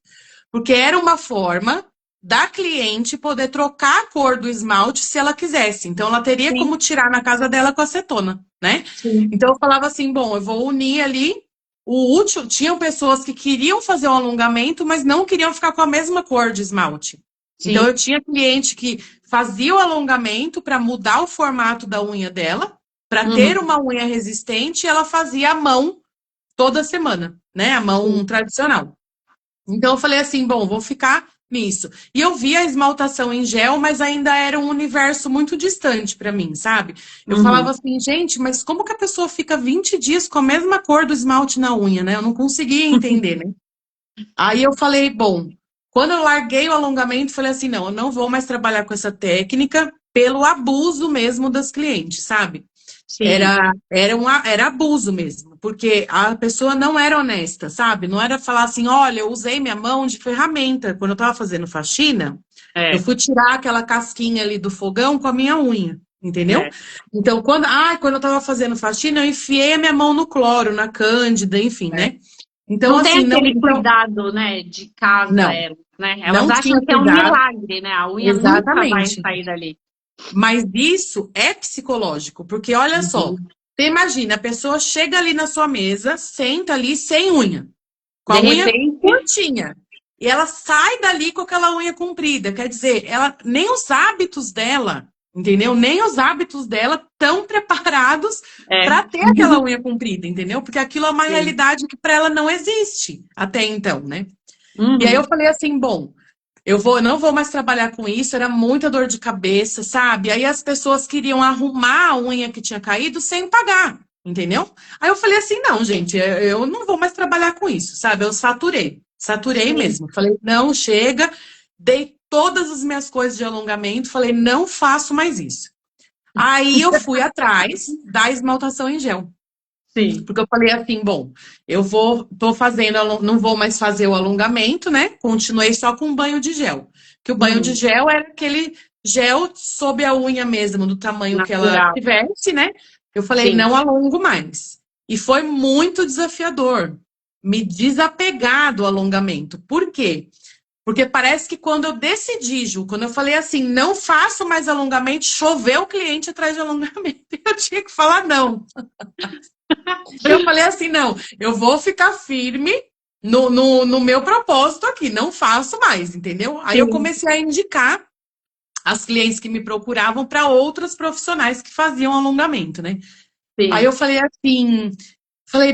Porque era uma forma da cliente poder trocar a cor do esmalte se ela quisesse. Então ela teria Sim, como tirar na casa dela com acetona, né? sim, Então eu falava assim, bom, eu vou unir ali o útil. Tinham pessoas que queriam fazer o alongamento, mas não queriam ficar com a mesma cor de esmalte. Então eu sim. tinha cliente que fazia o alongamento para mudar o formato da unha dela, para ter Uhum. uma unha resistente, e ela fazia a mão toda semana, né? A mão Sim. tradicional. Então eu falei assim, bom, vou ficar nisso. E eu vi a esmaltação em gel, mas ainda era um universo muito distante para mim, sabe? Eu falava Uhum. assim, gente, mas como que a pessoa fica 20 dias com a mesma cor do esmalte na unha, né? Eu não conseguia entender, né? Aí eu falei, bom, quando eu larguei o alongamento, falei assim, não, eu não vou mais trabalhar com essa técnica pelo abuso mesmo das clientes, sabe? Sim. Era abuso mesmo, porque a pessoa não era honesta, sabe? Não era falar assim, olha, eu usei minha mão de ferramenta. Quando eu estava fazendo faxina, eu É, fui tirar aquela casquinha ali do fogão com a minha unha, entendeu? é. Então, quando eu estava fazendo faxina, eu enfiei a minha mão no cloro, na cândida, enfim, É. né? Então, Não tem assim, não, aquele então, cuidado, né, de casa, não, né? Elas não acham tinha que é um cuidado, milagre, né? A unha nunca vai exatamente. sair dali. Mas isso é psicológico, porque olha só, Uhum. você imagina, a pessoa chega ali na sua mesa, senta ali sem unha, com De a unha repente, curtinha, e ela sai dali com aquela unha comprida. Quer dizer, ela nem os hábitos dela, entendeu? Nem os hábitos dela estão preparados é. para ter aquela unha comprida, entendeu? Porque aquilo é uma Sim. realidade que para ela não existe até então, né? E aí eu Uhum. falei assim, bom, não vou mais trabalhar com isso, era muita dor de cabeça, sabe? Aí as pessoas queriam arrumar a unha que tinha caído sem pagar, entendeu? Aí eu falei assim, não, gente, eu não vou mais trabalhar com isso, sabe? Eu saturei Sim. mesmo. Falei, não, chega, dei todas as minhas coisas de alongamento, falei, não faço mais isso. Aí eu fui atrás da esmaltação em gel. Sim. Porque eu falei assim, bom, tô fazendo, não vou mais fazer o alongamento, né? Continuei só com banho de gel. Que o banho de Uhum. gel era aquele gel sob a unha mesmo, do tamanho que ela Natural. tivesse, né? Eu falei, Sim. não alongo mais. E foi muito desafiador me desapegar do alongamento. Por quê? Porque parece que quando eu decidi, Ju, quando eu falei assim, não faço mais alongamento, choveu o cliente atrás de alongamento. Eu tinha que falar não. Eu falei assim, não, eu vou ficar firme no meu propósito aqui, não faço mais, entendeu? Aí eu Sim. comecei a indicar as clientes que me procuravam para outras profissionais que faziam alongamento, né? Aí Sim. eu falei assim,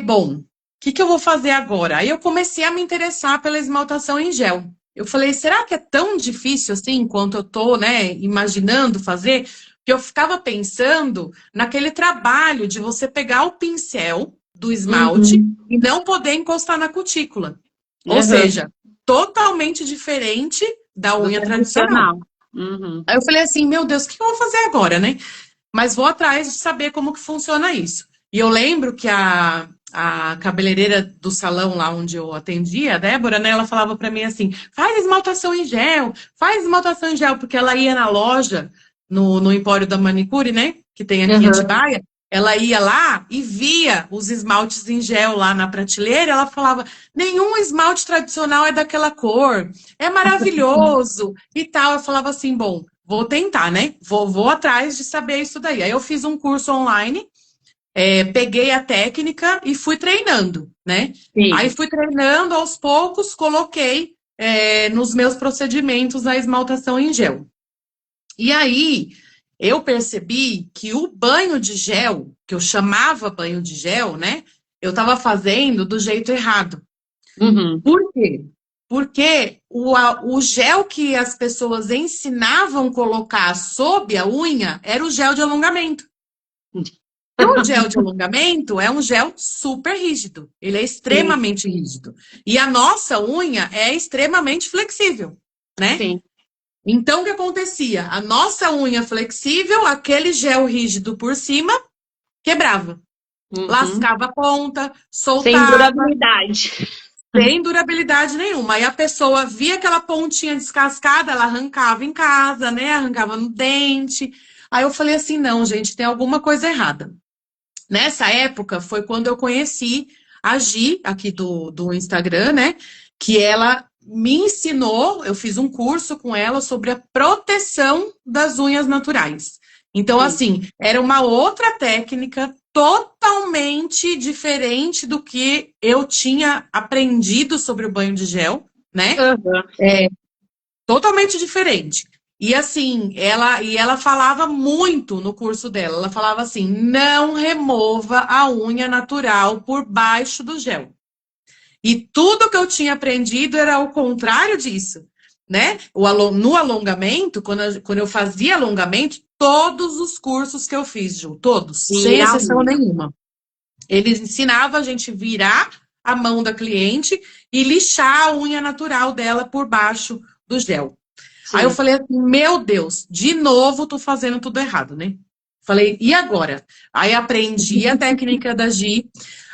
bom, o que que eu vou fazer agora? Aí eu comecei a me interessar pela esmaltação em gel. Eu falei, será que é tão difícil assim quanto eu tô, né, imaginando fazer? Que eu ficava pensando naquele trabalho de você pegar o pincel do esmalte Uhum. e não poder encostar na cutícula. Ou Uhum. seja, totalmente diferente da Do unha tradicional. tradicional. Uhum. Aí eu falei assim, meu Deus, o que eu vou fazer agora, né? Mas vou atrás de saber como que funciona isso. E eu lembro que a cabeleireira do salão lá onde eu atendia, a Débora, né, ela falava para mim assim, faz esmaltação em gel, porque ela ia na loja, no Empório da Manicure, né, que tem aqui em Uhum. Atibaia, ela ia lá e via os esmaltes em gel lá na prateleira, ela falava, nenhum esmalte tradicional é daquela cor, é maravilhoso e tal. Eu falava assim, bom, vou tentar, né? Vou atrás de saber isso daí. Aí eu fiz um curso online, peguei a técnica e fui treinando, né? Aí Sim. fui treinando aos poucos, coloquei nos meus procedimentos a esmaltação em gel. E aí eu percebi que o banho de gel, que eu chamava banho de gel, né? Eu estava fazendo do jeito errado. Uhum. Por quê? Porque o gel que as pessoas ensinavam colocar sob a unha era o gel de alongamento. E o gel de alongamento é um gel super rígido. Ele é Sim. extremamente rígido. E a nossa unha é extremamente flexível, né? Sim. Então, o que acontecia? A nossa unha flexível, aquele gel rígido por cima, quebrava. Uhum. Lascava a ponta, Sem soltava. durabilidade. Sem durabilidade nenhuma. Aí a pessoa via aquela pontinha descascada, ela arrancava em casa, né? Arrancava no dente. Aí eu falei assim: não, gente, tem alguma coisa errada. Nessa época foi quando eu conheci a Gi, aqui do Instagram, né? Que ela me ensinou, eu fiz um curso com ela sobre a proteção das unhas naturais. Então, Sim. assim, era uma outra técnica totalmente diferente do que eu tinha aprendido sobre o banho de gel, né? Uhum. Totalmente diferente. E assim, ela falava muito no curso dela. Ela falava assim: não remova a unha natural por baixo do gel. E tudo que eu tinha aprendido era o contrário disso, né? No alongamento, quando eu fazia alongamento, todos os cursos que eu fiz, Ju, todos, sem Vira a exceção unha. nenhuma. Eles ensinavam a gente virar a mão da cliente e lixar a unha natural dela por baixo do gel. Aí eu Sim. falei assim, meu Deus, de novo tô fazendo tudo errado, né? Falei, e agora? Aí aprendi a técnica da Gi,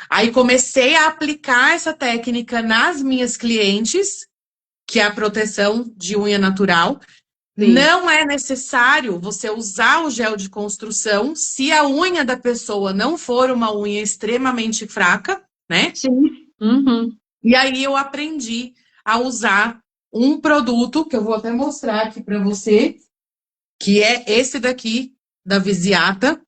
aí comecei a aplicar essa técnica nas minhas clientes, que é a proteção de unha natural. Sim. Não é necessário você usar o gel de construção se a unha da pessoa não for uma unha extremamente fraca, né? Sim. Uhum. E aí eu aprendi a usar um produto que eu vou até mostrar aqui para você, que é esse daqui da Visiata.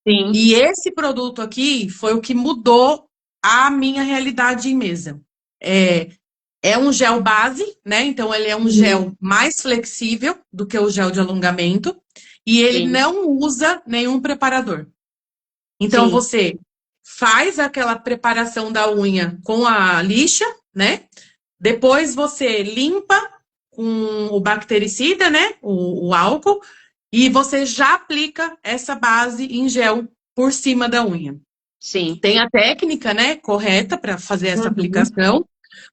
Sim. E esse produto aqui foi o que mudou a minha realidade em mesa. É, é um gel base, né? Então ele é um Uhum. gel mais flexível do que o gel de alongamento e ele Sim. não usa nenhum preparador. Então Sim. você faz aquela preparação da unha com a lixa, né? Depois você limpa com o bactericida, né? O álcool, e você já aplica essa base em gel por cima da unha. Sim. Tem a técnica, né, correta para fazer essa Uhum. aplicação,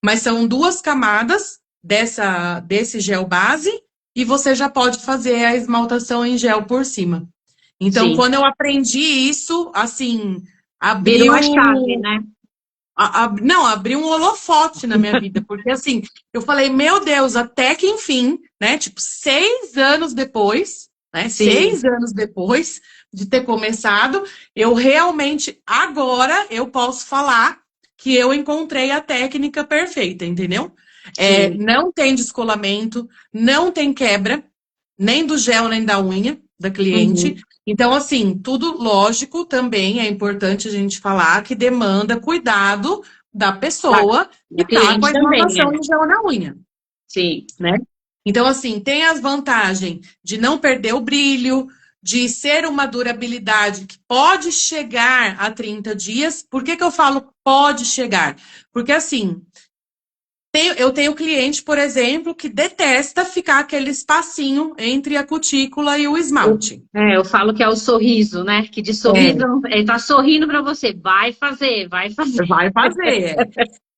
mas são duas camadas desse gel base e você já pode fazer a esmaltação em gel por cima. Então, Sim. quando eu aprendi isso, assim, Virou abriu a chave, né? não, abriu um holofote na minha vida, porque assim, eu falei, meu Deus, até que enfim, né? Tipo, 6 anos depois, né? Sim. 6 anos depois de ter começado, eu realmente, agora, eu posso falar que eu encontrei a técnica perfeita, entendeu? Sim. Não tem descolamento, não tem quebra, nem do gel, nem da unha da cliente. Uhum. Então, assim, tudo lógico também é importante a gente falar que demanda cuidado da Da, pessoa que da está com cliente a também, né? esmaltação em gel na unha, Sim. né? Então, assim, tem as vantagens de não perder o brilho, de ser uma durabilidade que pode chegar a 30 dias. Por que que eu falo pode chegar? Porque, assim, eu tenho cliente, por exemplo, que detesta ficar aquele espacinho entre a cutícula e o esmalte. Eu falo que é o sorriso, né? Que de sorriso, É, ele tá sorrindo para você. Vai fazer, vai fazer. vai fazer.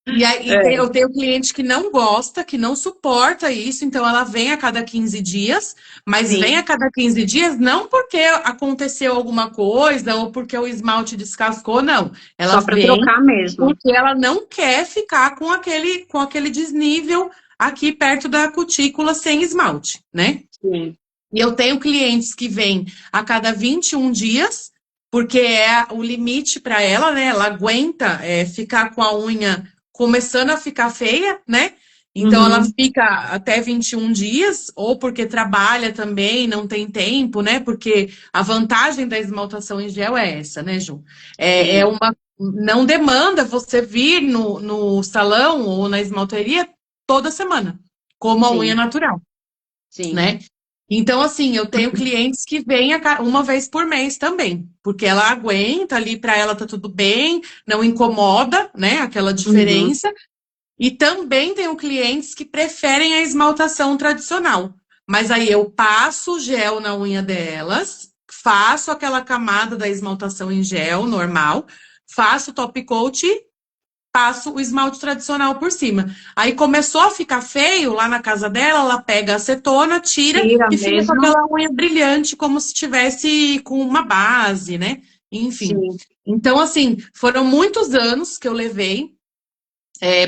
E aí É, eu tenho cliente que não gosta, que não suporta isso, então ela vem a cada 15 dias, mas vem a sim. cada 15 dias não porque aconteceu alguma coisa ou porque o esmalte descascou, não. Ela Só para vem trocar mesmo. porque ela não quer ficar com aquele desnível aqui perto da cutícula sem esmalte, né? Sim. E eu tenho clientes que vêm a cada 21 dias, porque é o limite para ela, né? Ela aguenta ficar com a unha começando a ficar feia, né? Então ela Uhum. fica até 21 dias, ou porque trabalha também, não tem tempo, né? Porque a vantagem da esmaltação em gel é essa, né, Ju? É Sim, uma. Não demanda você vir no salão ou na esmalteria toda semana, como a unha sim, natural, sim. né? Então, assim, eu tenho clientes que vêm uma vez por mês também, porque ela aguenta ali, para ela tá tudo bem, não incomoda, né, aquela Uhum. diferença. E também tenho clientes que preferem a esmaltação tradicional, mas aí eu passo o gel na unha delas, faço aquela camada da esmaltação em gel normal, faço top coat, passo o esmalte tradicional por cima. Aí começou a ficar feio lá na casa dela, ela pega a acetona, tira Tira e fica com mesmo. aquela unha brilhante, como se tivesse com uma base, né? Enfim. Sim. Então, assim, foram muitos anos que eu levei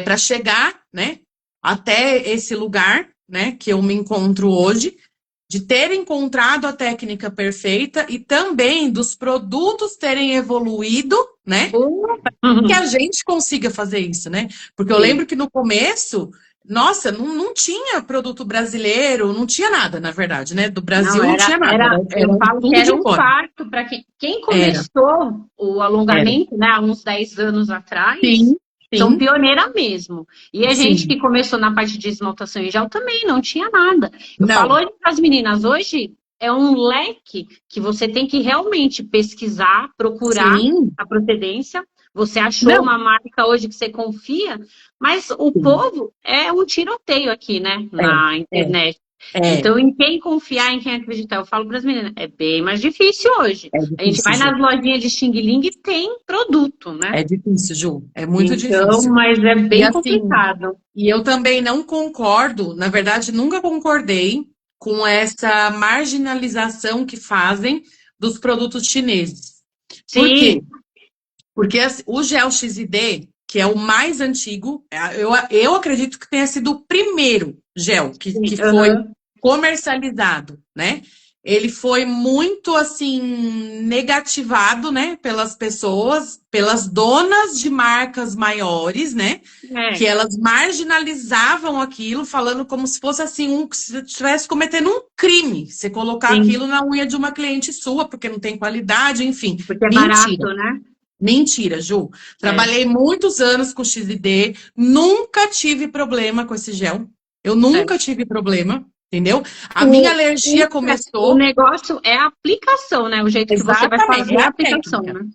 para chegar, né, até esse lugar, né, que eu me encontro hoje, de ter encontrado a técnica perfeita e também dos produtos terem evoluído, né? Que a Uhum. gente consiga fazer isso, né? Porque eu Sim. lembro que no começo, nossa, não tinha produto brasileiro, não tinha nada, na verdade, né? Do Não, Brasil não tinha nada, eu era falo que tudo era de um fora. parto para quem Era, começou o era. alongamento, né, há uns 10 anos atrás, Sim, são sim, pioneira mesmo. E a gente sim. que começou na parte de esmaltação em gel também não tinha nada. Eu falo Não, hoje para as meninas, hoje é um leque que você tem que realmente pesquisar, procurar sim, a procedência. Você achou não. uma marca hoje que você confia, mas o Sim. povo é um tiroteio aqui, né, na É, internet. é, Então, em quem confiar, em quem acreditar, eu falo para as meninas, é bem mais difícil hoje. é A gente difícil, vai Ju. nas lojinhas de Xing Ling e tem produto, né? É difícil, Ju. É muito Então, difícil. mas é E bem assim, complicado. e eu também não concordo, na verdade, nunca concordei com essa marginalização que fazem dos produtos chineses. Por quê? Sim, Porque assim, o gel XID, que é o mais antigo, eu acredito que tenha sido o primeiro gel sim, que foi aham, comercializado, né? Ele foi muito assim negativado, né, pelas pessoas, pelas donas de marcas maiores, né, que é, elas marginalizavam aquilo, falando como se fosse assim que se estivesse cometendo um crime, você colocar sim, aquilo na unha de uma cliente sua, porque não tem qualidade, enfim. porque é Mentira. barato, né? Mentira, Ju. É. Trabalhei muitos anos com XID, nunca tive problema com esse gel. Eu É. nunca tive problema, entendeu? A minha O, o, alergia o começou. negócio é a aplicação, né? O jeito que você vai Exatamente, fazer é a a aplicação, técnica. né?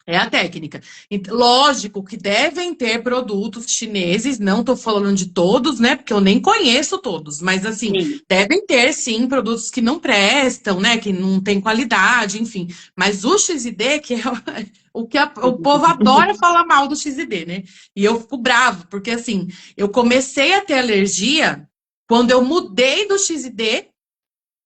É a técnica. Lógico que devem ter produtos chineses, não estou falando de todos, né? Porque eu nem conheço todos, mas assim, Sim. devem ter sim produtos que não prestam, né? Que não tem qualidade, enfim. Mas o XD, que é o que o povo adora falar mal do XD, né? E eu fico bravo, porque assim, eu comecei a ter alergia quando eu mudei do XD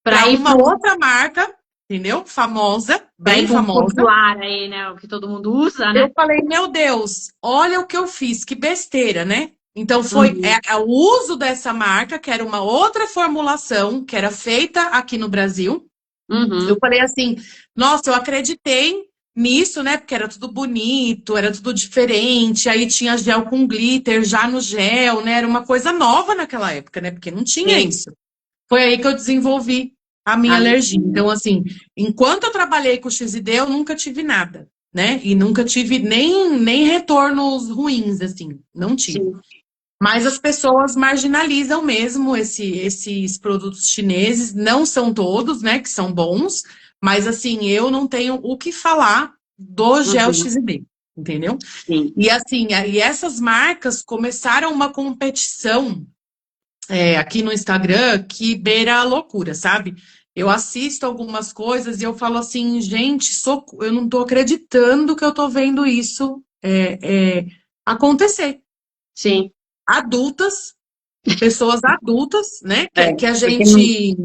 Para para ir uma outra marca, entendeu? Famosa, para bem ir para um famosa. popular aí, né? O que todo mundo usa, Eu né? falei, meu Deus, olha o que eu fiz, que besteira, né? Então foi Uhum. o uso dessa marca, que era uma outra formulação, que era feita aqui no Brasil. Eu Uhum. falei assim, nossa, eu acreditei nisso, né? Porque era tudo bonito, era tudo diferente. Aí tinha gel com glitter já no gel, né? Era uma coisa nova naquela época, né? Porque não tinha Sim. isso. Foi aí que eu desenvolvi a minha alergia. Alergia. Então, assim, enquanto eu trabalhei com o XID, eu nunca tive nada, né? E nunca tive nem retornos ruins, assim. Não tive. Sim. Mas as pessoas marginalizam mesmo esses produtos chineses, não são todos, né, que são bons, mas assim, eu não tenho o que falar do Gel Uhum. XD, entendeu? Sim. E assim, e essas marcas começaram uma competição aqui no Instagram que beira a loucura, sabe? Eu assisto algumas coisas e eu falo assim, gente, eu não tô acreditando que eu tô vendo isso acontecer. Sim. Adultas, pessoas adultas, né? É, Que a porque não... gente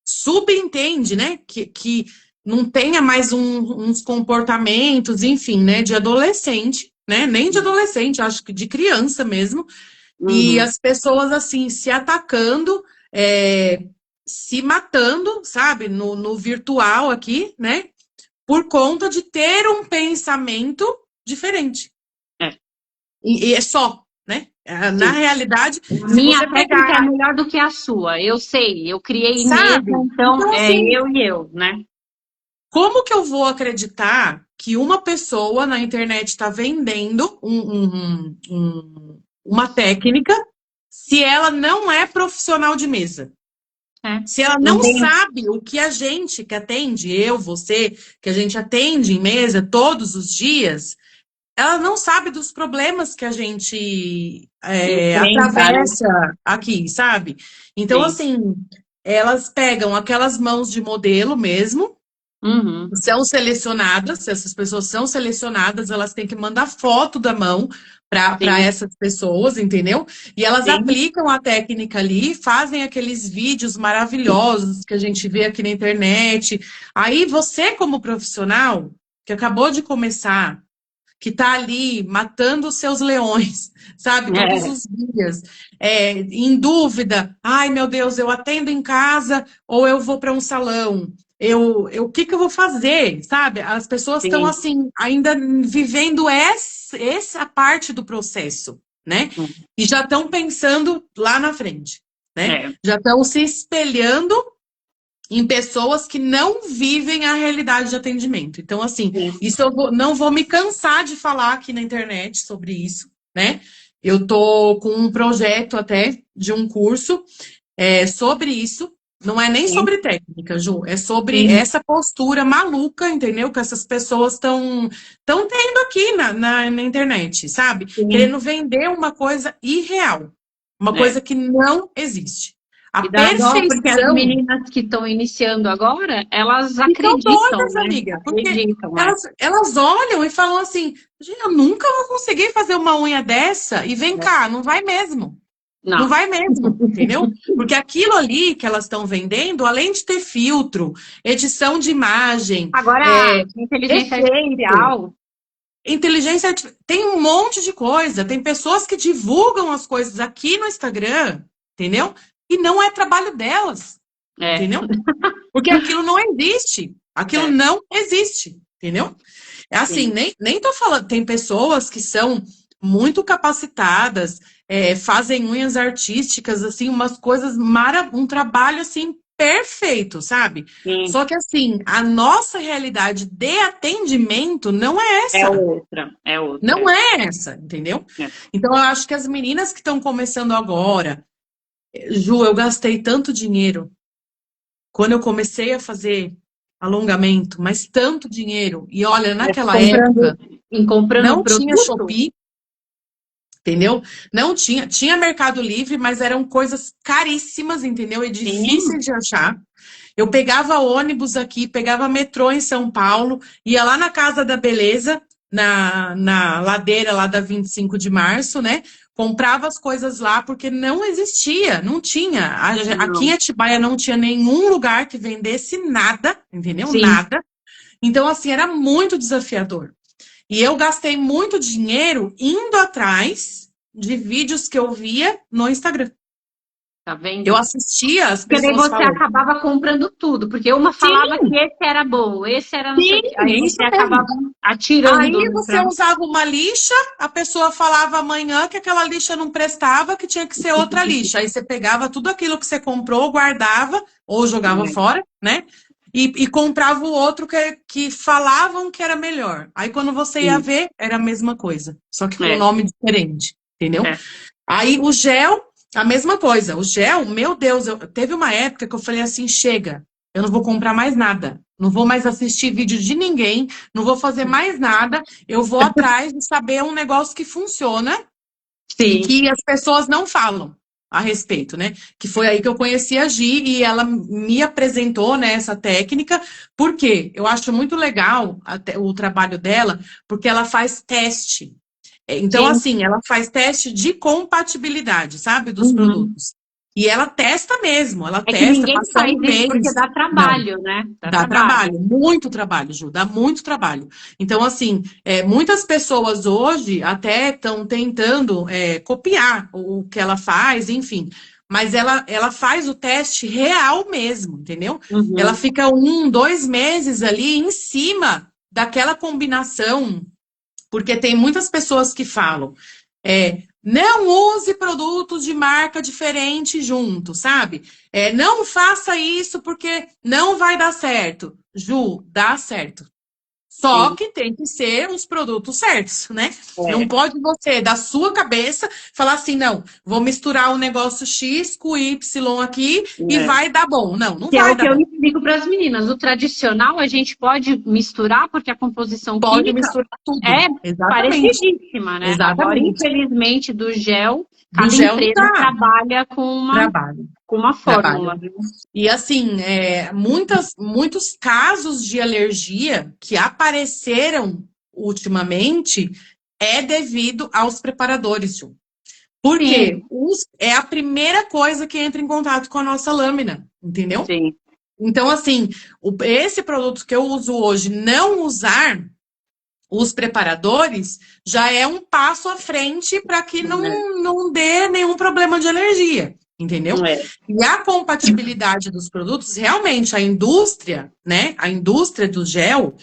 subentende, né? Que não tenha mais uns comportamentos, enfim, né? De adolescente, né? Nem de adolescente, acho que de criança mesmo. E Uhum. as pessoas, assim, se atacando, é, se matando, sabe? No virtual aqui, né? Por conta de ter um pensamento diferente. É, E é só, né? Na sim. realidade, A se minha você técnica é pegar, melhor do que a sua. Eu sei, eu criei mesmo, sabe? então Então, é assim, eu e eu, né? como que eu vou acreditar que uma pessoa na internet está vendendo uma técnica se ela não é profissional de mesa? É. Se ela Não não tenho. sabe o que a gente que atende, eu, você, que a gente atende em mesa todos os dias, ela não sabe dos problemas que a gente Enfrenta, né? atravessa aqui, sabe? Então, Sim. assim, elas pegam aquelas mãos de modelo mesmo, Uhum. são selecionadas, se essas pessoas são selecionadas, elas têm que mandar foto da mão para Sim, essas pessoas, entendeu? E elas sim. aplicam a técnica ali, fazem aqueles vídeos maravilhosos que a gente vê aqui na internet. Aí você, como profissional, que acabou de começar, que está ali matando os seus leões, sabe, todos É, os dias, em dúvida, ai meu Deus, eu atendo em casa ou eu vou para um salão? O que que eu vou fazer, sabe? As pessoas estão sim. assim, ainda vivendo essa parte do processo, né? E já estão pensando lá na frente, né? É, Já estão se espelhando em pessoas que não vivem a realidade de atendimento. Então, assim, sim. isso não vou me cansar de falar aqui na internet sobre isso, né? Eu tô com um projeto até de um curso sobre isso. Não é nem Sim, sobre técnica, Ju, é sobre sim, essa postura maluca, entendeu? Que essas pessoas estão tendo aqui na internet, sabe? sim. Querendo vender uma coisa irreal, uma É. coisa que não existe. A E dá dó porque as perfeição. meninas que estão iniciando agora, elas Ficam acreditam, doidas, né? amiga, porque Acreditam, é. elas olham e falam assim: gente, eu nunca vou conseguir fazer uma unha dessa. E vem cá, não vai mesmo. Não Não. vai mesmo, entendeu? Porque aquilo ali que elas estão vendendo, além de ter filtro, edição de imagem, Agora, a inteligência efeito, artificial, inteligência artificial, tem um monte de coisa. Tem pessoas que divulgam as coisas aqui no Instagram, entendeu? E não é trabalho delas, é, entendeu? Porque aquilo não existe. Aquilo é, não existe, entendeu? É assim, sim. nem tô falando. Tem pessoas que são muito capacitadas, fazem unhas artísticas, assim, umas coisas, um trabalho assim perfeito, sabe? Sim, Só que assim, a nossa realidade de atendimento não é é essa. outra, é Não outra. é essa, entendeu? É. Então, eu acho que as meninas que estão começando agora, Ju, eu gastei tanto dinheiro quando eu comecei a fazer alongamento, mas tanto dinheiro. E olha, naquela época Comprando não tinha produto? Shopee, entendeu? Não tinha, tinha Mercado Livre, mas eram coisas caríssimas, entendeu? E Sim, difíceis de achar. Eu pegava ônibus aqui, pegava metrô em São Paulo, ia lá na Casa da Beleza, na ladeira lá da 25 de março, né? Comprava as coisas lá porque não existia, não tinha. Aqui em não. Atibaia não tinha nenhum lugar que vendesse nada, entendeu? Sim. Nada. Então, assim, era muito desafiador. E eu gastei muito dinheiro indo atrás de vídeos que eu via no Instagram. Tá Eu vendo? assistia as Porque daí pessoas você falando. acabava comprando tudo, porque uma falava Sim, que esse era bom, esse era não sei sim, o quê. Aí isso você mesmo. acabava atirando, Aí né, você usava uma lixa, a pessoa falava amanhã que aquela lixa não prestava, que tinha que ser outra lixa. Aí você pegava tudo aquilo que você comprou, guardava ou jogava fora, né? E comprava o outro que falavam que era melhor. Aí quando você ia Sim, ver, era a mesma coisa, só que com um é, nome diferente, entendeu? é. Aí o gel, a mesma coisa. O gel, meu Deus, teve uma época que eu falei assim, chega, eu não vou comprar mais nada. Não vou mais assistir vídeo de ninguém, não vou fazer mais nada. Eu vou atrás de saber um negócio que funciona e Sim, que as pessoas não falam a respeito, né? Que foi aí que eu conheci a Gi e ela me apresentou, né, essa técnica, porque eu acho muito legal o trabalho dela, porque ela faz teste. Então, sim. assim, ela faz teste de compatibilidade, sabe, dos Uhum. produtos. E ela testa mesmo, ela É que testa, ninguém passa faz um isso porque mês. dá Não, trabalho, né? Dá dá trabalho. trabalho, muito trabalho, Ju, dá muito trabalho. Então, assim, muitas pessoas hoje até estão tentando copiar o que ela faz, enfim. Mas ela faz o teste real mesmo, entendeu? Ela Uhum. fica 1, 2 meses ali em cima daquela combinação porque tem muitas pessoas que falam, não use produtos de marca diferente junto, sabe? Não faça isso porque não vai dar certo. Ju, dá certo. Só Sim. que tem que ser os produtos certos, né? Não É. pode você, da sua cabeça, falar assim, não, vou misturar o negócio X com o Y aqui e É. vai dar bom. Não, não Que é vai o que dar eu bom. explico para as meninas. O tradicional a gente pode misturar porque a composição Pode química misturar tudo. é Exatamente. parecidíssima, né? Agora, Exatamente. infelizmente, do gel, Do cada gel não empresa dá. trabalha Trabalho. com uma fórmula, Trabalho. né? E assim, muitos casos de alergia que apareceram ultimamente é devido aos preparadores, Ju. Porque Sim, é a primeira coisa que entra em contato com a nossa lâmina, entendeu? sim. Então, assim, esse produto que eu uso hoje, não usar os preparadores, já é um passo à frente para que não dê nenhum problema de alergia, entendeu? É, E a compatibilidade dos produtos, realmente, a indústria, né? A indústria do gel,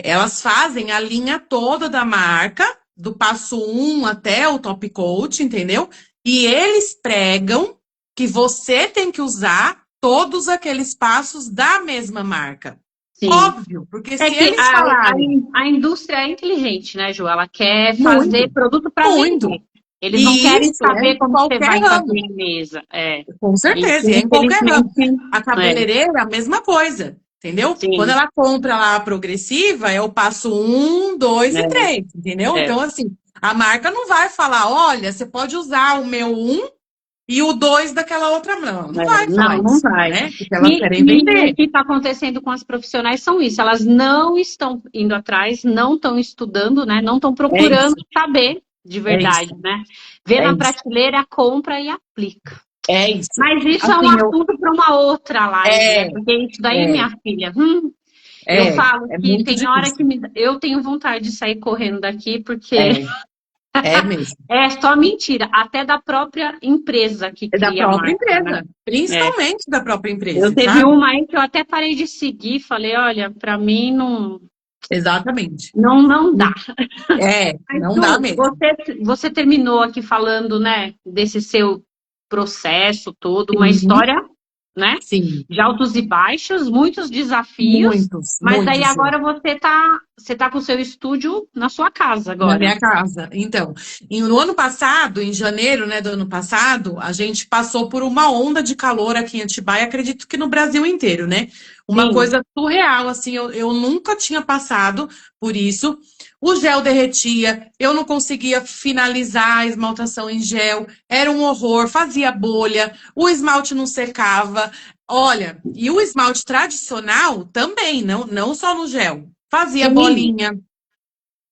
elas fazem a linha toda da marca, do passo 1 até o top coat, entendeu? E eles pregam que você tem que usar todos aqueles passos da mesma marca. sim. Óbvio, porque É se que eles falarem a indústria é inteligente, né, Ju? Ela quer fazer muito, produto para muito. vender. Eles não E querem isso é saber em como você qualquer vai fazer ramo, em mesa. É. com Isso, certeza, e é em qualquer ramo. infelizmente, A é. cabeleireira, a mesma coisa, entendeu? Quando Sim, ela compra lá a progressiva, é o passo 1, 2 e 3, entendeu? é. Então, assim, a marca não vai falar, olha, você pode usar o meu 1 e o 2 daquela outra. Não, não vai falar Não, não isso, vai. né? Porque elas querem E o vender. que está acontecendo com as profissionais são isso. Elas não estão indo atrás, não estão estudando, né? Não estão É procurando isso, saber de é isso, verdade, né? Vê é na isso, prateleira, compra e aplica. é isso. Mas isso é um Assim, assunto para uma outra live, né? é, Porque isso daí, é, minha filha, eu é, falo é que muito tem hora que difícil. eu tenho vontade de sair correndo daqui, porque É, é mesmo. é só mentira, até da própria empresa que É da cria a própria marca, né? empresa, É. principalmente da própria Eu empresa, teve sabe? uma aí que eu até parei de seguir, falei, olha, para mim Exatamente. não dá. Mas Não dá Ju, mesmo. você terminou aqui falando, né, desse seu processo todo, uma Sim, história, né, sim. de altos e baixos, muitos desafios, Muitos, mas daí muitos, Ju. agora você tá com o seu estúdio na sua casa Na agora. minha casa. Então, no ano passado, em janeiro, né, do ano passado, a gente passou por uma onda de calor aqui em Atibaia, acredito que no Brasil inteiro, né? Uma Sim, coisa surreal, assim, eu nunca tinha passado por isso. O gel derretia, eu não conseguia finalizar a esmaltação em gel, era um horror, fazia bolha, o esmalte não secava. Olha, e o esmalte tradicional também, não só no gel. Fazia sim. bolinha,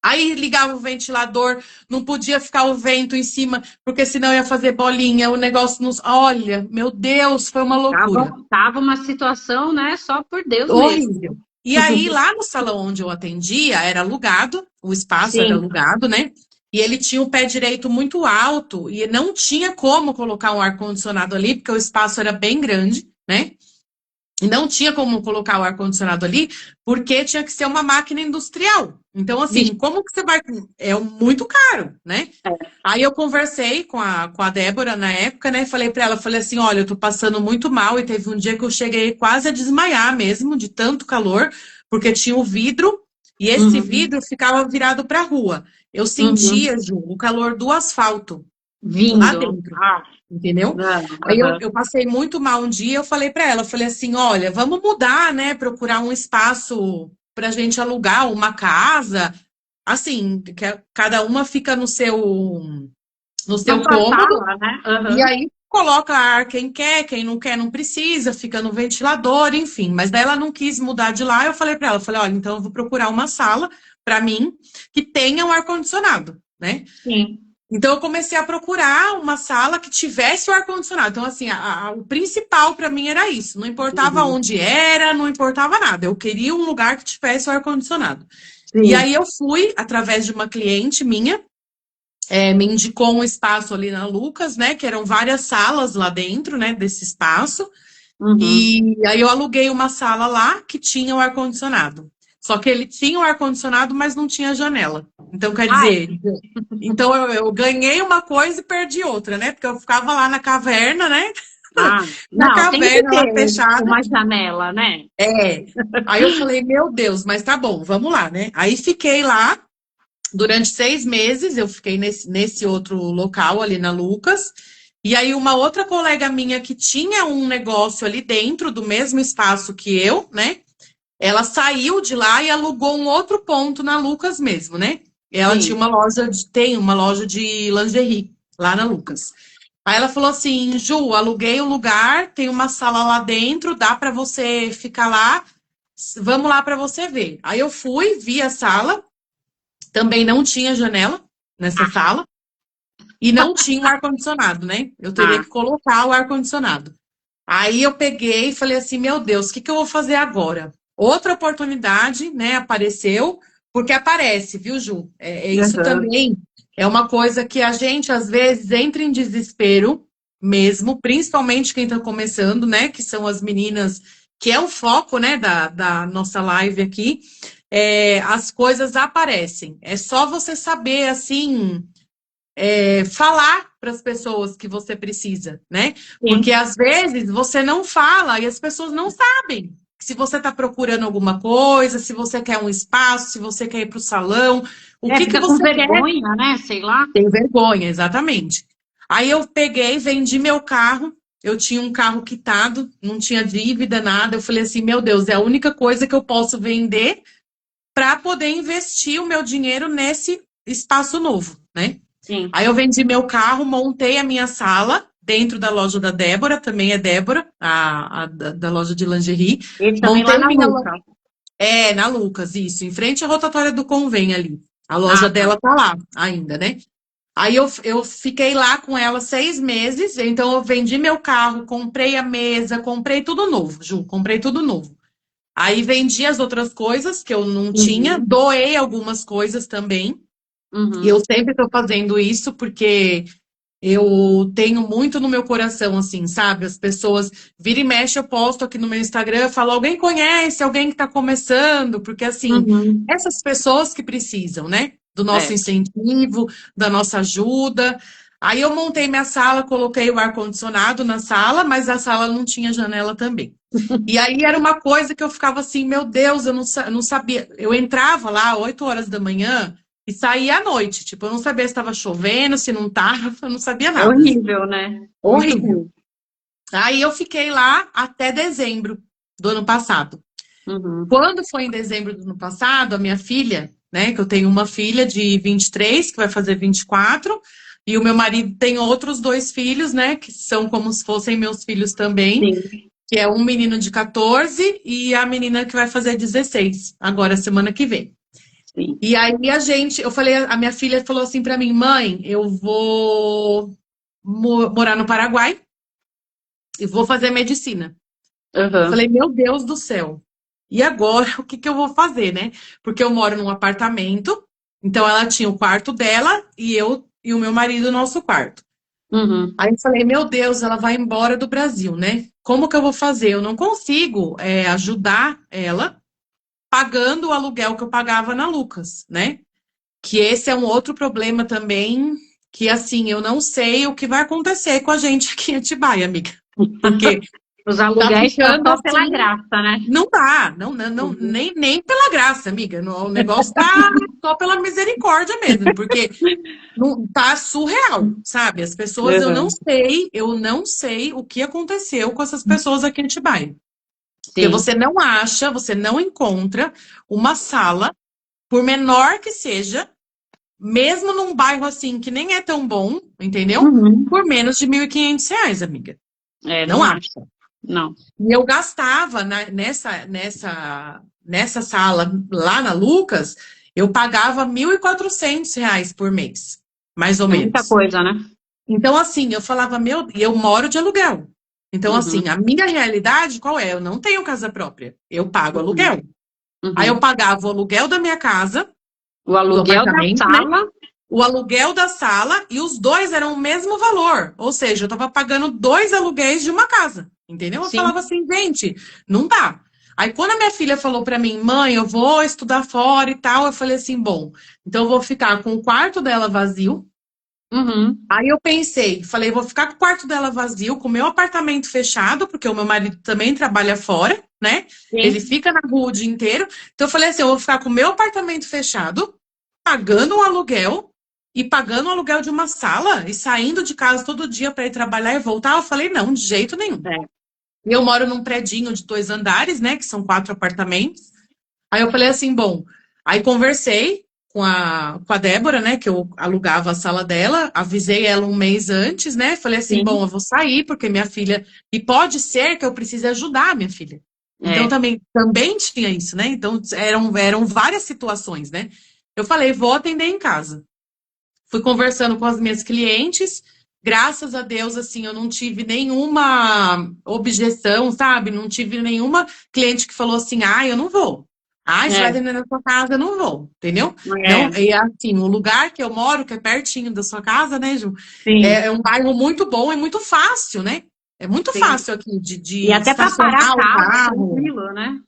aí ligava o ventilador, não podia ficar o vento em cima, porque senão ia fazer bolinha, o negócio nos. Olha, meu Deus, foi uma loucura. Tava uma situação, né, só por Deus mesmo. Horrível. E aí, lá no salão onde eu atendia, era alugado, o espaço era Sim. alugado, né? E ele tinha o pé direito muito alto e não tinha como colocar um ar-condicionado ali, porque o espaço era bem grande, né? E não tinha como colocar o ar-condicionado ali, porque tinha que ser uma máquina industrial. Então, assim, Vixe, como que você vai. É muito caro, né? é. Aí eu conversei com a Débora na época, né? Falei pra ela, falei assim, olha, eu tô passando muito mal e teve um dia que eu cheguei quase a desmaiar mesmo, de tanto calor, porque tinha o vidro e esse Uhum, vidro ficava virado pra rua. Eu uhum. sentia, Ju, o calor do asfalto. lá Vindo. dentro, Ah, entendeu? não. Aí Aham. eu passei muito mal um dia, eu falei para ela, eu falei assim, olha, vamos mudar, né? Procurar um espaço para a gente alugar uma casa, assim, que cada uma fica no Na seu sua cômodo, sala, né? e Aham. aí coloca ar quem não quer não precisa, fica no ventilador, enfim. Mas daí ela não quis mudar de lá, eu falei para ela, eu falei, olha, então eu vou procurar uma sala para mim que tenha um ar-condicionado, né? Sim. Então eu comecei a procurar uma sala que tivesse o ar-condicionado. Então, assim, o principal para mim era isso. Não importava Uhum. onde era, não importava nada. Eu queria um lugar que tivesse o ar-condicionado. E Sim. aí eu fui, através de uma cliente minha, me indicou um espaço ali na Lucas, né? Que eram várias salas lá dentro, né? Desse espaço. Uhum. E aí eu aluguei uma sala lá que tinha o ar-condicionado. Só que ele tinha o ar-condicionado, mas não tinha janela. Então, quer Ai, dizer, então eu ganhei uma coisa e perdi outra, né? Porque eu ficava lá na caverna, né? ah, Na não, tem que caverna lá ter fechada. uma janela, né? É. Aí eu falei, meu Deus, mas tá bom, vamos lá, né? Aí fiquei lá durante 6 meses, eu fiquei nesse outro local ali na Lucas. E aí uma outra colega minha que tinha um negócio ali dentro do mesmo espaço que eu, né? Ela saiu de lá e alugou um outro ponto na Lucas mesmo, né? Ela tinha Sim. uma loja tem uma loja de lingerie lá na Lucas. Aí ela falou assim, Ju, aluguei o lugar, tem uma sala lá dentro, dá para você ficar lá, vamos lá para você ver. Aí eu fui, vi a sala, também não tinha janela nessa Ah, sala e não tinha o ar-condicionado, né? Eu teria ah, que colocar o ar-condicionado. Aí eu peguei e falei assim, meu Deus, o que que eu vou fazer agora? Outra oportunidade, né, apareceu, porque aparece, viu, Ju? Isso aham. também é uma coisa que a gente, às vezes, entra em desespero mesmo, principalmente quem está começando, né, que são as meninas, que é o foco, né, da nossa live aqui, as coisas aparecem. É só você saber, assim, falar para as pessoas que você precisa, né? Porque Sim. às vezes você não fala e as pessoas não sabem. Se você está procurando alguma coisa, se você quer um espaço, se você quer ir para o salão, o É, que que fica com você quer? vergonha, né? Sei lá. Tem vergonha, exatamente. Aí eu peguei, vendi meu carro. Eu tinha um carro quitado, não tinha dívida, nada. Eu falei assim, meu Deus, é a única coisa que eu posso vender para poder investir o meu dinheiro nesse espaço novo, né? Sim. Aí eu vendi meu carro, montei a minha sala dentro da loja da Débora, também é Débora, da loja de lingerie. Ele também lá Montei na minha. Luca. Na Lucas, isso, em frente à rotatória do Convém ali. A loja Ah, tá. dela tá lá ainda, né? Aí eu fiquei lá com ela 6 meses, então eu vendi meu carro, comprei a mesa, comprei tudo novo, Ju, comprei tudo novo. Aí vendi as outras coisas que eu não tinha, Uhum. doei algumas coisas também. E eu Uhum. sempre estou fazendo isso porque eu tenho muito no meu coração, assim, sabe? As pessoas vira e mexe, eu posto aqui no meu Instagram, eu falo, alguém conhece alguém que está começando? Porque, assim, Uhum. essas pessoas que precisam, né? Do nosso É. incentivo, da nossa ajuda. Aí eu montei minha sala, coloquei o ar-condicionado na sala, mas a sala não tinha janela também. E aí era uma coisa que eu ficava assim, meu Deus, eu não sabia. Eu entrava lá 8 horas da manhã e saía à noite. Tipo, eu não sabia se estava chovendo, se não estava, eu não sabia É nada. horrível, né? Muito Horrível. ruim. Aí eu fiquei lá até dezembro do ano passado. Uhum. Quando foi em dezembro do ano passado, a minha filha, né, que eu tenho uma filha de 23 que vai fazer 24 e o meu marido tem outros dois filhos, né, que são como se fossem meus filhos também, Sim, que é um menino de 14 e a menina que vai fazer 16, agora semana que vem. sim. E aí eu falei, a minha filha falou assim pra mim, mãe, eu vou morar no Paraguai e vou fazer medicina. Eu Aham. falei, meu Deus do céu. E agora, o que que eu vou fazer, né? Porque eu moro num apartamento, então ela tinha o quarto dela e eu e o meu marido o nosso quarto. Uhum. Aí eu falei, meu Deus, ela vai embora do Brasil, né? Como que eu vou fazer? Eu não consigo ajudar ela pagando o aluguel que eu pagava na Lucas, né? Que esse é um outro problema também, que assim, eu não sei o que vai acontecer com a gente aqui em Atibaia, amiga. Porque Os Tá aluguéis só ficando pela assim, graça, né? não dá, Uhum. nem pela graça, amiga. O negócio tá só pela misericórdia mesmo, porque não, tá surreal, sabe? As pessoas, Uhum. eu não sei o que aconteceu com essas pessoas aqui em Atibaia. Porque Sim. você não acha, você não encontra uma sala, por menor que seja, mesmo num bairro assim que nem é tão bom, entendeu? Uhum. Por menos de R$ 1.500, amiga. É, Não não acho. acha. Não. E eu gastava nessa sala lá na Lucas, eu pagava R$ 1.400 por mês, mais ou É muita menos. coisa, né? Então, assim, eu falava, e eu moro de aluguel. Então, assim, Uhum. a minha realidade qual é? Eu não tenho casa própria, eu pago Uhum. aluguel. Aí eu Uhum. pagava o aluguel da minha casa, O do aluguel da apartamento, né? sala. O aluguel da sala e os dois eram o mesmo valor. Ou seja, eu estava pagando dois aluguéis de uma casa. Entendeu? Eu falava Sim. assim, gente, não dá. Aí quando a minha filha falou para mim, mãe, eu vou estudar fora e tal, eu falei assim, bom, então eu vou ficar com o quarto dela vazio. Uhum. Aí eu pensei, falei, vou ficar com o quarto dela vazio, com o meu apartamento fechado, porque o meu marido também trabalha fora, né? Ele Sim. fica na rua o dia inteiro. Então eu falei assim, eu vou ficar com o meu apartamento fechado, pagando um aluguel e pagando o aluguel de uma sala e saindo de casa todo dia para ir trabalhar e voltar. Eu falei, não, de jeito nenhum. É. E eu moro num predinho de 2 andares, né? Que são 4 apartamentos. Aí eu falei assim, bom, aí conversei com a Débora, né, que eu alugava a sala dela, avisei ela um mês antes, né, falei assim, bom, Sim. eu vou sair porque minha filha, e pode ser que eu precise ajudar a minha filha. Então É. também tinha isso, né, então eram várias situações, né. Eu falei, vou atender em casa. Fui conversando com as minhas clientes, graças a Deus, assim, eu não tive nenhuma objeção, sabe? Não tive nenhuma cliente que falou assim, ah, eu não vou. Ah, você vai É. atender na sua casa, eu não vou, entendeu? Não, É. e assim, o lugar que eu moro, que é pertinho da sua casa, né, Ju? Sim. É um bairro muito bom e muito fácil, né? É muito Sim. fácil aqui E de até para parar a estacionar o casa, carro. tranquilo, né?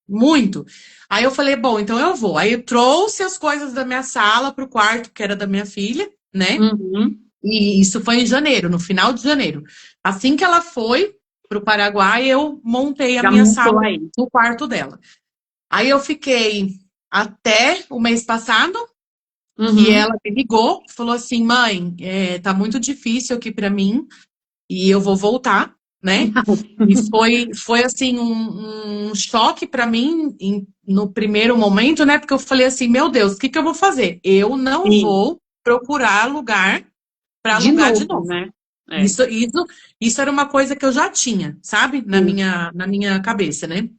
Muito. Aí eu falei, bom, então eu vou. Aí eu trouxe as coisas da minha sala para o quarto, que era da minha filha, né? Uhum. E isso foi em janeiro, no final de janeiro. Assim que ela foi para o Paraguai, eu montei a Já minha sala montou aí. no quarto dela. Aí eu fiquei até o mês passado, que Uhum. ela me ligou, falou assim, mãe, tá muito difícil aqui para mim e eu vou voltar, né? E foi assim um choque para mim no primeiro momento, né? Porque eu falei assim, meu Deus, o que que eu vou fazer? Eu não Sim. vou procurar lugar para De alugar de novo, novo. né? É. Isso era uma coisa que eu já tinha, sabe? Na Sim. minha cabeça, né?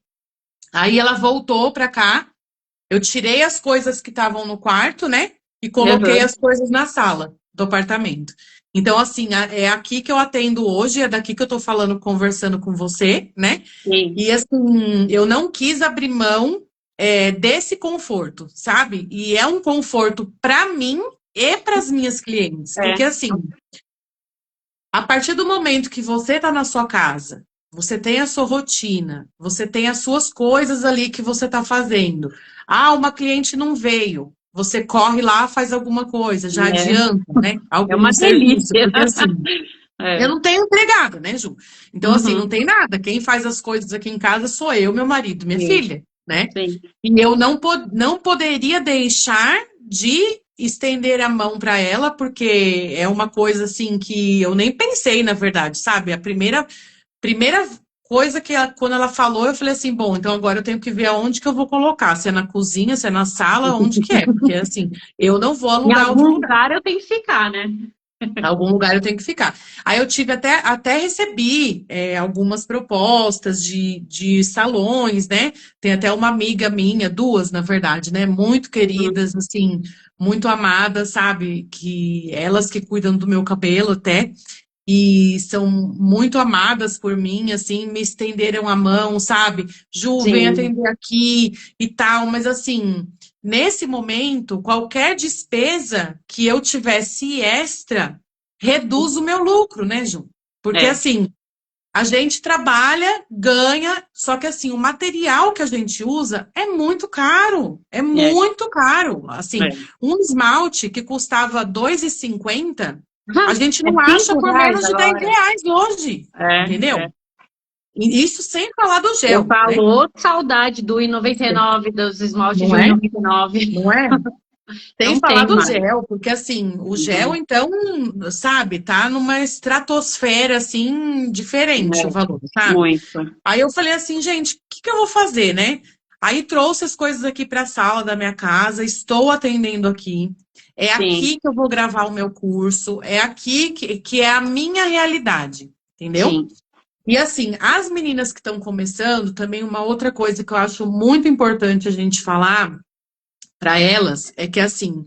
Aí ela voltou para cá, eu tirei as coisas que estavam no quarto, né? E coloquei Uhum. as coisas na sala do apartamento. Então, assim, é aqui que eu atendo hoje, é daqui que eu tô falando, conversando com você, né? Sim. E assim, eu não quis abrir mão desse conforto, sabe? E é um conforto para mim e para as minhas clientes, porque É. assim, a partir do momento que você está na sua casa, você tem a sua rotina, você tem as suas coisas ali que você está fazendo. Ah, uma cliente não veio. Você corre lá, faz alguma coisa, já adianta, né? É Algum uma serviço, delícia. porque assim, eu É. não tenho empregada, né, Ju? Então, assim, não Uhum. tem nada. Quem faz as coisas aqui em casa sou eu, meu marido, minha Sim. filha, né? Sim. E eu não poderia deixar de estender a mão para ela, porque é uma coisa assim que eu nem pensei, na verdade, sabe? A primeira coisa que quando ela falou, eu falei assim, bom, então agora eu tenho que ver aonde que eu vou colocar, se é na cozinha, se é na sala, onde que é, porque assim, eu não vou Em alugar outro algum lugar. lugar eu tenho que ficar, né? Algum lugar eu tenho que ficar. Aí eu tive até recebi algumas propostas de salões, né? Tem até uma amiga minha, duas, na verdade, né? Muito Uhum. queridas, assim, muito amadas, sabe? Que elas que cuidam do meu cabelo até, e são muito amadas por mim, assim, me estenderam a mão, sabe? Ju, vem Sim. atender aqui e tal, mas assim, nesse momento, qualquer despesa que eu tivesse extra reduz o meu lucro, né, Ju? Porque É. assim, a gente trabalha, ganha, só que assim, o material que a gente usa é muito caro. É É. muito caro. Assim, É. um esmalte que custava R$ 2,50, a gente É não acha por R$ 5 menos de 10 agora. reais hoje. É. Entendeu? É. E isso sem falar do Eu gel, né? falo, ô, saudade do I99, dos esmaltes Não de é? I99. Não é? Sem Não falar tem do mais. gel, porque assim, o gel, Uhum. então, sabe, tá numa estratosfera, assim, diferente o É, valor, sabe? muito. Aí eu falei assim, gente, o que que eu vou fazer, né? Aí trouxe as coisas aqui para a sala da minha casa, estou atendendo aqui. É Sim, aqui que eu vou gravar o meu curso, é aqui que é a minha realidade, entendeu? sim. E assim, as meninas que estão começando, também uma outra coisa que eu acho muito importante a gente falar para elas é que assim,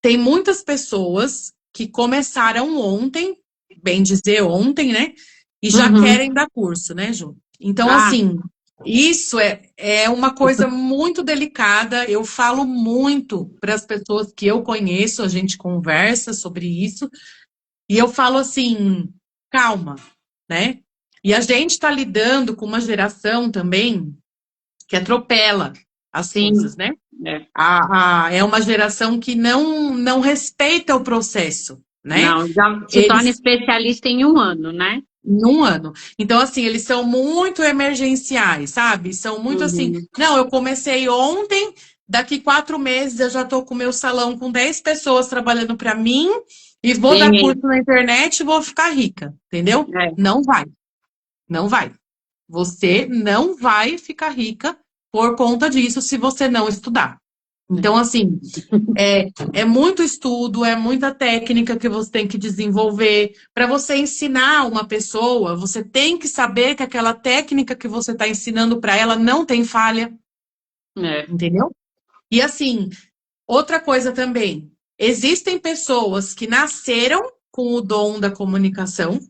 tem muitas pessoas que começaram ontem, bem dizer ontem, né? E já Uhum. querem dar curso, né, Ju? Então, Ah, assim, isso é uma coisa muito delicada. Eu falo muito para as pessoas que eu conheço, a gente conversa sobre isso, e eu falo assim, calma, né? E a gente está lidando com uma geração também que atropela as coisas, sim. né? É. É uma geração que não respeita o processo, né? Não, já se torna Eles, especialista em um ano, né? num ano. Então, assim, eles são muito emergenciais, sabe? São muito assim, Uhum. não, eu comecei ontem, daqui 4 meses eu já estou com o meu salão com 10 pessoas trabalhando para mim e vou dar Sim, curso na internet e vou ficar rica, entendeu? é. Não vai, não vai. Você não vai ficar rica por conta disso se você não estudar. Então, assim, é muito estudo, é muita técnica que você tem que desenvolver. Para você ensinar uma pessoa, você tem que saber que aquela técnica que você está ensinando para ela não tem falha, É. entendeu? E assim, outra coisa também, existem pessoas que nasceram com o dom da comunicação, Sim.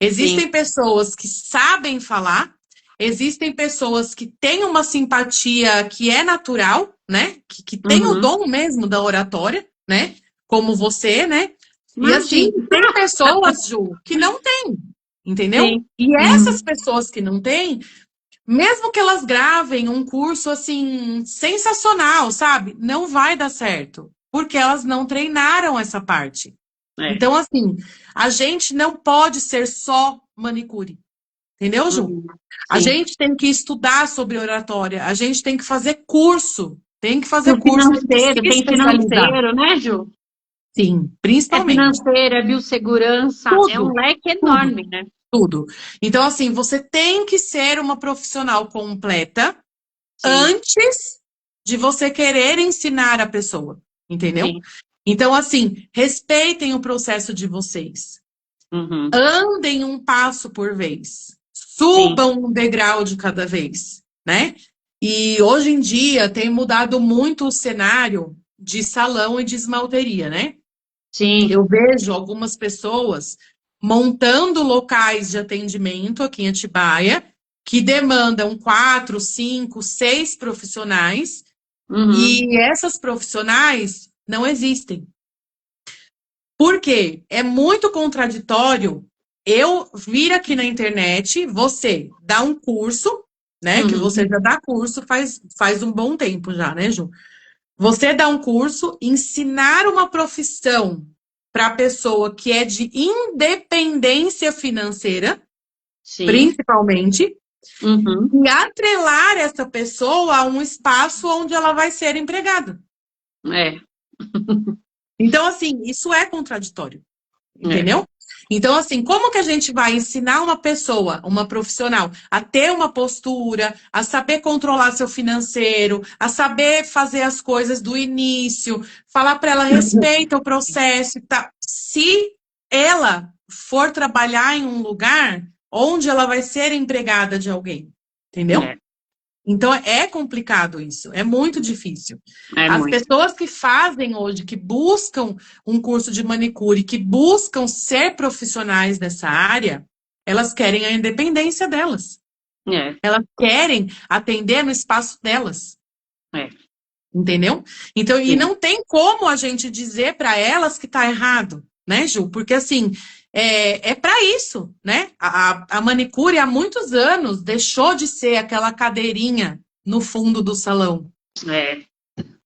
existem pessoas que sabem falar, existem pessoas que têm uma simpatia que é natural, né? Que tem o Uhum. dom mesmo da oratória, né? Como você, né? E assim, Imagina. tem pessoas, Ju, que não têm, entendeu? Sim. E essas Uhum. pessoas que não têm, mesmo que elas gravem um curso assim sensacional, sabe? Não vai dar certo, porque elas não treinaram essa parte. É. Então, assim, a gente não pode ser só manicure. Entendeu, Ju? Uhum. A Sim. gente tem que estudar sobre oratória, a gente tem que fazer curso, tem que E fazer o curso, tem que se financeiro, tem especializar. financeiro, né, Ju? Sim, É principalmente. financeiro, é biossegurança, é um Tudo, leque tudo, enorme, né? tudo. Então, assim, você tem que ser uma profissional completa Sim, antes de você querer ensinar a pessoa, entendeu? sim. Então, assim, respeitem o processo de vocês. Uhum. Andem um passo por vez. Sim, Subam um degrau de cada vez, né? E hoje em dia tem mudado muito o cenário de salão e de esmalteria, né? sim. Eu vejo algumas pessoas montando locais de atendimento aqui em Atibaia que demandam 4, 5, 6 profissionais Uhum. e essas profissionais não existem. Por quê? É muito contraditório eu vir aqui na internet, você dá um curso, né? Que você Uhum. já dá curso faz um bom tempo já, né, Ju? Você dá um curso, ensinar uma profissão para a pessoa que é de independência financeira, Sim. principalmente, Uhum. e atrelar essa pessoa a um espaço onde ela vai ser empregada. É, Então, assim, isso é contraditório. é. Entendeu? Então, assim, como que a gente vai ensinar uma pessoa, uma profissional, a ter uma postura, a saber controlar seu financeiro, a saber fazer as coisas do início, falar para ela respeita o processo e tal. Se ela for trabalhar em um lugar onde ela vai ser empregada de alguém, entendeu? É, Então é complicado isso, é muito difícil. é As muito. pessoas que fazem hoje, que buscam um curso de manicure, que buscam ser profissionais dessa área, elas querem a independência delas. É, Elas querem atender no espaço delas, é. entendeu? Então, e Sim. não tem como a gente dizer para elas que está errado, né, Ju? Porque assim, é para isso, né? A manicure há muitos anos deixou de ser aquela cadeirinha no fundo do salão, É.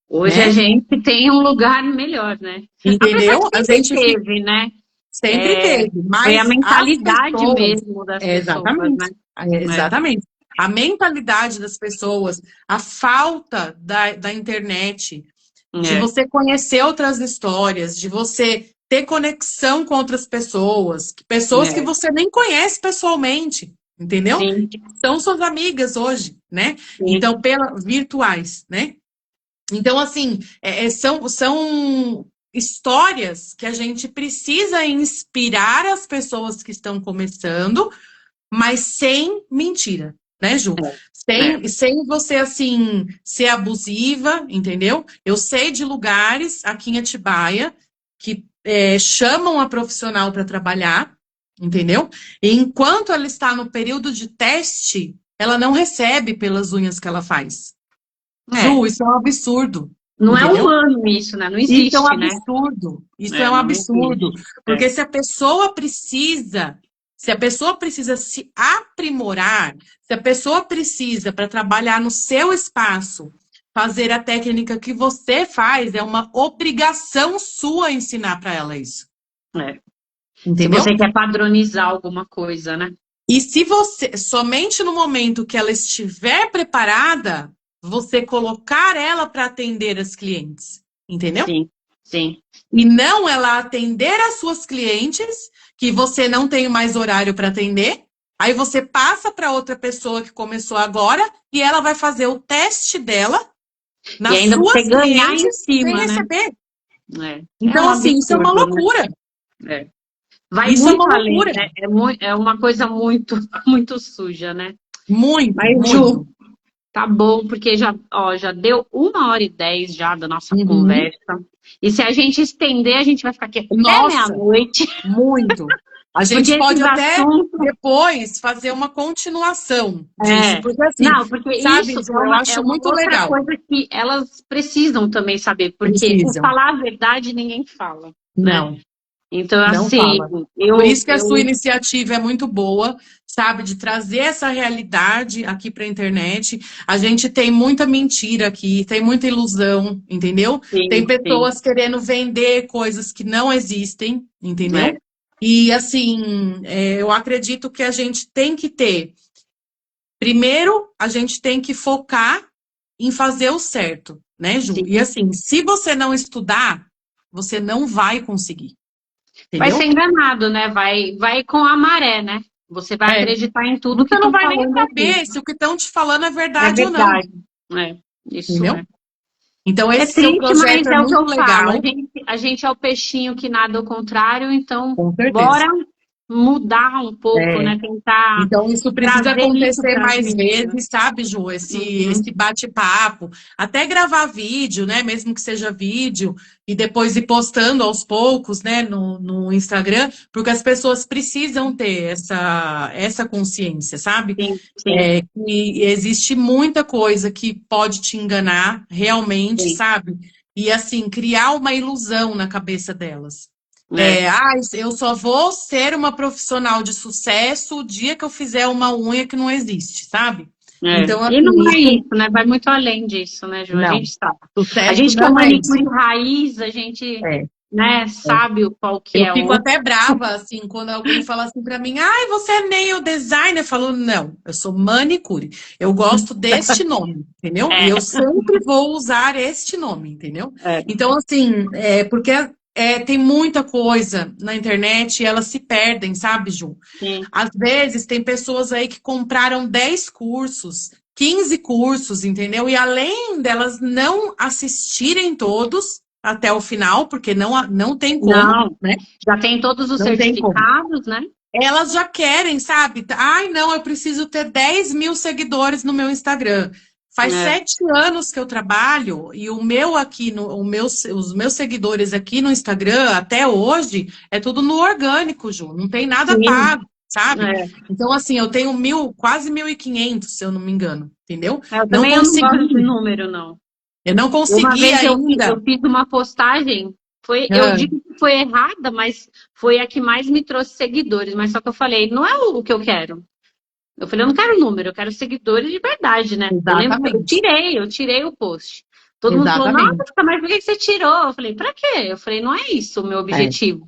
Hoje a né? gente tem um lugar melhor, né? Apesar que Entendeu? A sempre gente teve, né? sempre É, teve, foi a mas as mentalidade pessoas. mesmo das pessoas, Exatamente. né? Exatamente. A mentalidade das pessoas, a falta da internet, de você conhecer outras histórias, de você ter conexão com outras pessoas que você nem conhece pessoalmente, entendeu? Sim. São suas amigas hoje, né? Sim. Então, virtuais, né? Então, assim, são histórias que a gente precisa inspirar as pessoas que estão começando, mas sem mentira, né, Ju? Sem você, assim, ser abusiva, entendeu? Eu sei de lugares aqui em Atibaia que chamam a profissional para trabalhar, entendeu? E enquanto ela está no período de teste, ela não recebe pelas unhas que ela faz. Ju, isso é um absurdo. Não entendeu? é humano isso, né? Não existe, isso é um né? absurdo. Isso é um absurdo. Porque se a pessoa precisa se aprimorar, se a pessoa precisa, para trabalhar no seu espaço, fazer a técnica que você faz, é uma obrigação sua ensinar para ela isso. Entendeu? Se você quer padronizar alguma coisa, né? E se você, somente no momento que ela estiver preparada, você colocar ela para atender as clientes, entendeu? Sim, sim. E não ela atender as suas clientes, que você não tem mais horário para atender, aí você passa para outra pessoa que começou agora e ela vai fazer o teste dela nas ainda suas você ganhar clientes em cima, sem né? receber. Então, assim, isso é uma loucura. Vai isso muito além, né? É uma coisa muito, muito suja, né? Muito, mas, muito. Ju, tá bom, porque já deu 1h10 já da nossa conversa. E se a gente estender, a gente vai ficar aqui até meia-noite. Muito. A gente pode até depois fazer uma continuação disso. Porque assim, não, porque sabe, isso eu acho muito legal. É outra coisa que elas precisam também saber, porque o falar a verdade ninguém fala. Não. Né? Então, não assim, fala. Por isso que a sua iniciativa é muito boa, sabe? De trazer essa realidade aqui para a internet. A gente tem muita mentira aqui, tem muita ilusão, entendeu? Sim, tem pessoas querendo vender coisas que não existem, entendeu? E, assim, eu acredito que a gente tem que ter... Primeiro, a gente tem que focar em fazer o certo, né, Ju? Sim. E, assim, se você não estudar, você não vai conseguir. Entendeu? Vai ser enganado, né? Vai com a maré, né? Você vai acreditar em tudo que estão falando. Você não vai nem saber se o que estão te falando é verdade ou não. Isso entendeu? é. Então, esse seu projeto é muito legal. A gente é o peixinho que nada ao contrário, então bora mudar um pouco, né? Tentar. Então, isso precisa acontecer mais vezes, sabe, Ju? Esse bate-papo. Até gravar vídeo, né? Mesmo que seja vídeo, e depois ir postando aos poucos, né? No Instagram, porque as pessoas precisam ter essa consciência, sabe? Sim. Que existe muita coisa que pode te enganar, realmente, sabe? E, assim, criar uma ilusão na cabeça delas. Eu só vou ser uma profissional de sucesso o dia que eu fizer uma unha que não existe, sabe? Então, assim, e não é isso, né? Vai muito além disso, né, Ju? A gente sabe. A gente que é manicure raiz, a gente sabe qual que é. Eu fico até brava, assim, quando alguém fala assim pra mim, você é nail designer. Eu falo, não, eu sou manicure. Eu gosto deste nome, entendeu? E eu sempre vou usar este nome, entendeu? Então, assim, porque... tem muita coisa na internet e elas se perdem, sabe, Ju? Sim. Às vezes tem pessoas aí que compraram 10 cursos, 15 cursos, entendeu? E além delas não assistirem todos até o final, porque não tem como, né? Já tem todos os certificados, né? Elas já querem, sabe? Não, eu preciso ter 10 mil seguidores no meu Instagram. Faz 7 anos que eu trabalho e o meu aqui, os meus seguidores aqui no Instagram, até hoje, é tudo no orgânico, Ju. Não tem nada pago, sabe? Então, assim, eu tenho quase 1.500, se eu não me engano, entendeu? Eu também não gosto de número, não. Eu não consegui ainda. Eu fiz uma postagem, eu digo que foi errada, mas foi a que mais me trouxe seguidores. Mas só que eu falei, não é o que eu quero. Eu falei, eu não quero número, eu quero seguidores de verdade, né? Eu tirei o post. Todo mundo falou, nossa, mas por que você tirou? Eu falei, pra quê? Eu falei, não é isso o meu objetivo.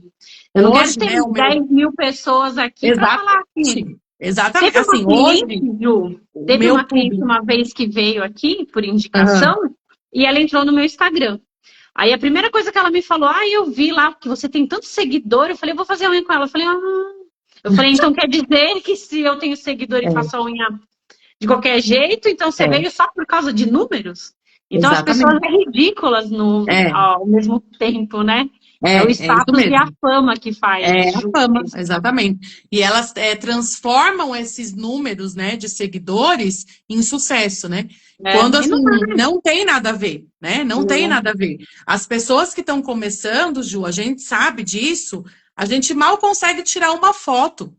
Eu não quero ter 10 mil pessoas aqui pra falar assim. Exatamente. Teve uma Assim, hoje, cliente, Ju, o teve meu uma cliente público. uma vez que veio aqui por Aham. indicação e ela entrou no meu Instagram. Aí a primeira coisa que ela me falou, eu vi lá que você tem tanto seguidor, eu falei, vou fazer unha com ela. Eu falei, então quer dizer que se eu tenho seguidor e É, faço a unha de qualquer jeito, então você é, veio só por causa de números? Então as pessoas exatamente. é ridículas É, ao mesmo tempo, né? É o é isso status e a mesmo. fama que É faz a junto fama, isso. exatamente. E elas transformam esses números, né, de seguidores em sucesso, né? Quando, E não, assim, não tem nada a ver, né? Não tem não. nada a ver. As pessoas que estão começando, Ju, a gente sabe disso, a gente mal consegue tirar uma foto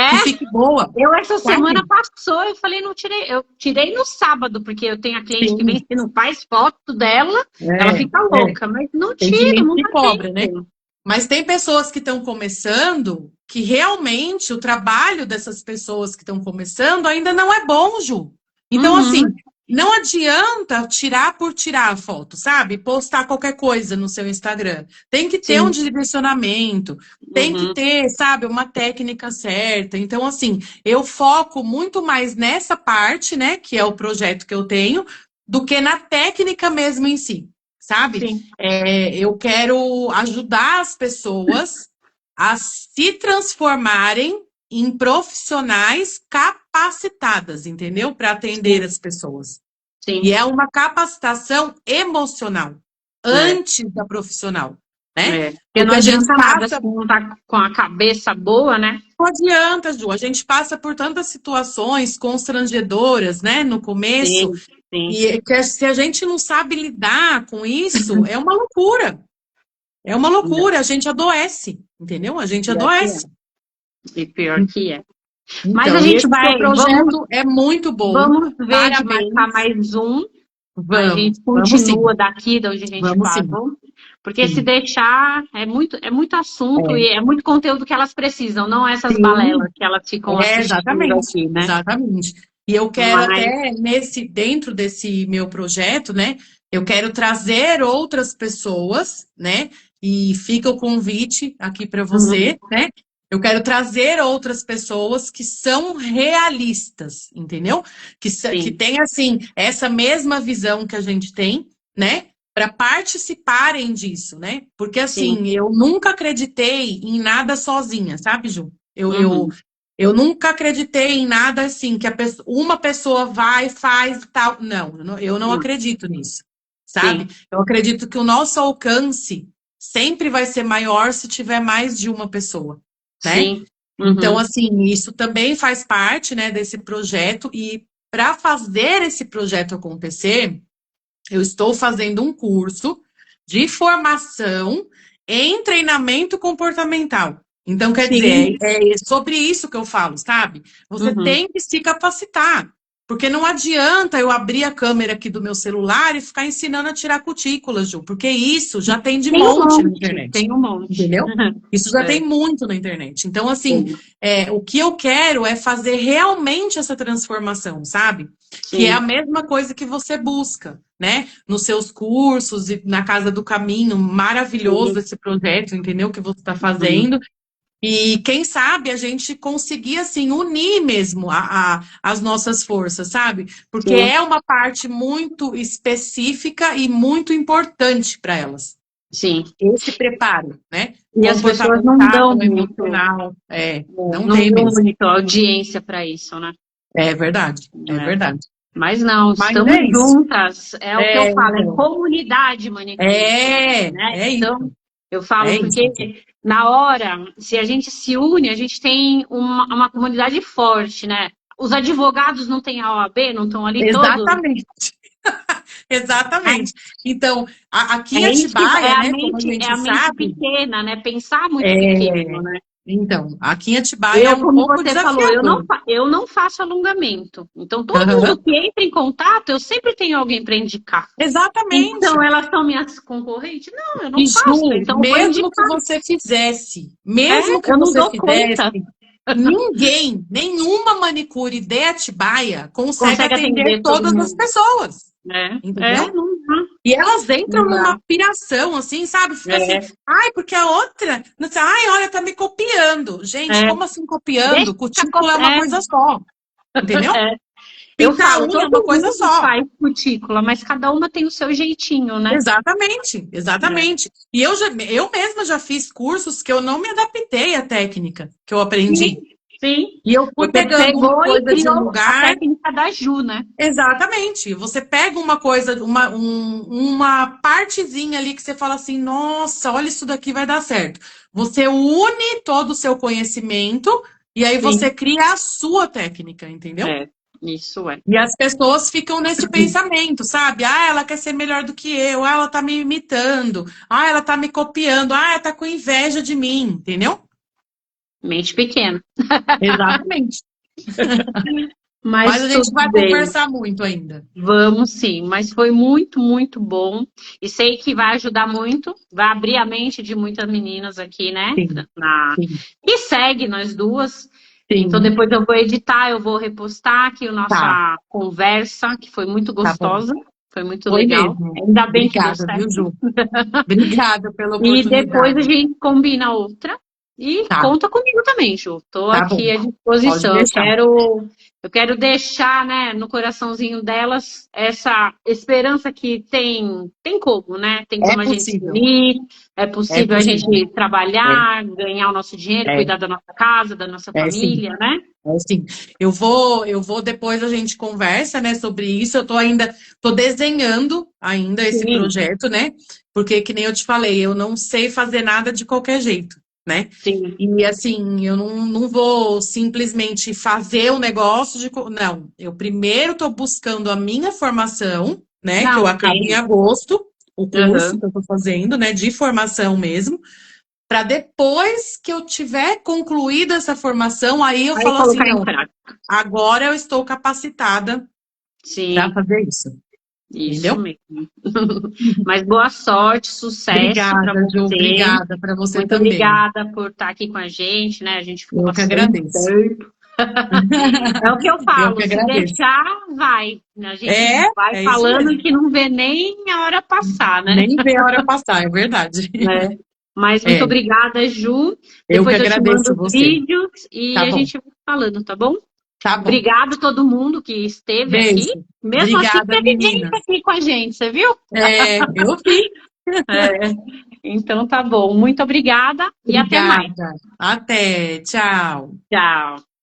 que É, fique boa, eu essa semana sabe? passou, eu falei, não tirei, eu tirei no sábado, porque eu tenho a cliente que vem, Sim, se não faz foto dela, ela é, fica é. louca, mas não Tem tiro, cliente não que dá cobra, né? tempo. Mas tem pessoas que estão começando que realmente o trabalho dessas pessoas que estão começando ainda não é bom, Ju. Então, assim, Uhum, não adianta tirar por tirar a foto, sabe? Postar qualquer coisa no seu Instagram. Tem que ter um sim, direcionamento, tem que uhum, ter, sabe, uma técnica certa. Então, assim, eu foco muito mais nessa parte, né, que é o projeto que eu tenho, do que na técnica mesmo em si, sabe? sim, Eu quero ajudar as pessoas a se transformarem em profissionais capacitadas, entendeu? Para atender sim, as pessoas. E sim. é uma capacitação emocional, É, antes da profissional, né? é. Porque não Porque a gente adianta nada se passa, não tá com a cabeça boa, né? não adianta, Ju, a gente passa por tantas situações constrangedoras, né, no começo, Sim, sim. e que se a gente não sabe lidar com isso, é uma loucura. É uma loucura, a gente adoece, entendeu? A gente Pior que é. adoece. E pior que é. Mas a Então, e gente esse seu vai, projeto é muito bom. vamos ver de marcar Parabéns. mais um. A Vamos, gente vamos sim, continua daqui de onde a gente vamos sim, parou, porque se sim. deixar é muito assunto e É, é muito conteúdo que elas precisam, não essas balelas sim, que elas ficam assistindo exatamente, aqui, né? exatamente. E eu quero Mas, até dentro desse meu projeto, né? Eu quero trazer outras pessoas, né? E fica o convite aqui para uhum, você, né? Eu quero trazer outras pessoas que são realistas, entendeu? Que sim, tem, assim, essa mesma visão que a gente tem, né? Para participarem disso, né? Porque, sim, assim, eu nunca acreditei em nada sozinha, sabe, Ju? uhum, Eu nunca acreditei em nada assim, que uma pessoa vai, faz e tal. Não, eu não uhum, acredito nisso, sabe? sim, Eu acredito que o nosso alcance sempre vai ser maior se tiver mais de uma pessoa, né? sim, Então, uhum, assim, isso também faz parte, né, desse projeto. E para fazer esse projeto acontecer, eu estou fazendo um curso de formação em treinamento comportamental. Então, quer dizer, sim, é sobre isso que eu falo, sabe? Você uhum. tem que se capacitar. Porque não adianta eu abrir a câmera aqui do meu celular e ficar ensinando a tirar cutículas, Ju, porque isso já tem de monte na internet. Tem um monte. Entendeu? Isso já É, tem muito na internet. Então, assim, tem, o que eu quero é fazer realmente essa transformação, sabe? Que é a sim, mesma coisa que você busca, né? Nos seus cursos e na Casa do Caminho, maravilhoso sim, esse projeto, entendeu? Que você está uhum, fazendo. E quem sabe a gente conseguir, assim, unir mesmo as nossas forças, sabe? Porque sim, é uma parte muito específica e muito importante para elas. sim. Esse preparo, né? E as pessoas não Comportamental, dão muito, emocional, não não tem dão mesmo. muito audiência para isso, né? É verdade, é É. verdade. Mas não, Mas estamos é isso. juntas. É o que eu falo, é Então, comunidade manequim, né? é Então, isso, eu falo é isso. porque na hora, se a gente se une, a gente tem uma comunidade forte, né? Os advogados não têm a OAB, não estão ali todos, Exatamente, né? exatamente. Então, aqui em É isso que Atibaia, né, como a gente a mente sabe, pequena, né? Pensar muito é, pequeno, né? então, aqui em Atibaia é Eu, um como pouco você falou, desafiador. eu não faço alongamento. Então, todo mundo Aham. que entra em contato, eu sempre tenho alguém para indicar. Então, Exatamente. elas são minhas concorrentes? Não, eu E não faço. Ju, Então, eu vou mesmo que indicar. você fizesse, É, mesmo que eu não você dou fizesse, conta. ninguém, nenhuma manicure de Atibaia consegue Consegue atender atender todo todas as mundo. pessoas, Né? entendeu? Não dá. E elas entram numa Exato. piração, assim, sabe? Fica assim, É, ai, porque a outra, não sei, ai, olha, tá me copiando. Gente, é. como assim copiando? Deixa Cutícula é uma coisa só, entendeu? é. Eu Pintar a falo, unha é uma todo coisa mundo só. faz cutícula, mas cada uma tem o seu jeitinho, né? Exatamente, É. exatamente. E eu mesma já fiz cursos que eu não me adaptei à técnica que eu aprendi. Sim, sim. E eu fui Você pegando uma pegou e coisa de um criou a lugar. técnica da Ju, né? Exatamente. Você pega uma coisa, uma partezinha ali que você fala assim, nossa, olha, isso daqui vai dar certo. Você une todo o seu conhecimento e aí você Sim. cria a sua técnica, entendeu? É, isso é. E as pessoas ficam nesse pensamento, sabe? Ah, ela quer ser melhor do que eu, ah, ela tá me imitando, ah, ela tá me copiando, ah, ela tá com inveja de mim, entendeu? Mente pequena. Exatamente. Mas Mas a tudo gente vai bem. conversar muito ainda. Vamos sim, mas foi muito, muito bom. E sei que vai ajudar muito, vai abrir a mente de muitas meninas aqui, né? Sim, Na... sim, E segue nós duas. Então sim. depois eu vou editar, eu vou repostar aqui a Tá, nossa conversa, que foi muito tá bom. gostosa, foi muito Foi legal. mesmo. Ainda bem que deu Obrigada, viu, certo. Ju? Obrigada pela E depois a oportunidade. gente combina outra. E Tá, conta comigo também, Ju. Estou tá bom. aqui à Pode disposição. deixar. Eu quero deixar, né, no coraçãozinho delas essa esperança que tem como, né? Tem É como a gente se possível. unir, é É possível a possível. gente trabalhar, ganhar o nosso dinheiro, É, cuidar da nossa casa, da nossa sim. família, né? É sim. Eu vou depois a gente conversa, né, sobre isso. Tô desenhando ainda esse Sim, projeto, né? Porque que nem eu te falei, eu não sei fazer nada de qualquer jeito, né? sim. E assim, eu não vou simplesmente fazer o negócio não, eu primeiro tô buscando a minha formação, né, que eu Não, acabo em tem. agosto, o curso Aham. que eu tô fazendo, né, de formação mesmo. Para depois que eu tiver concluído essa formação, aí eu Aí falo assim, colocar em não, prática. agora eu estou capacitada para Sim. fazer isso, Isso entendeu? mesmo. Mas boa sorte, sucesso para Obrigada, Ju, você. obrigada para você Muito também. obrigada por estar aqui com a gente, né? A gente ficou Eu que bastante agradeço. tempo. É o que eu Eu que falo, se agradeço. deixar, vai. A gente É, vai é isso falando mesmo. que não vê nem a hora passar, né? Nem vê a hora passar, é verdade. É. Mas muito É, obrigada, Ju. eu que Depois eu te mando agradeço os você. vídeos e Tá a bom, gente vai falando, tá bom? tá bom. Obrigado a todo mundo que esteve aqui. Beijo. Mesmo assim, Obrigada, teve gente meninas. aqui com a gente, você viu? É, eu vi. É. Então tá bom. Muito obrigada e até mais. Obrigada. Até, tchau. Tchau.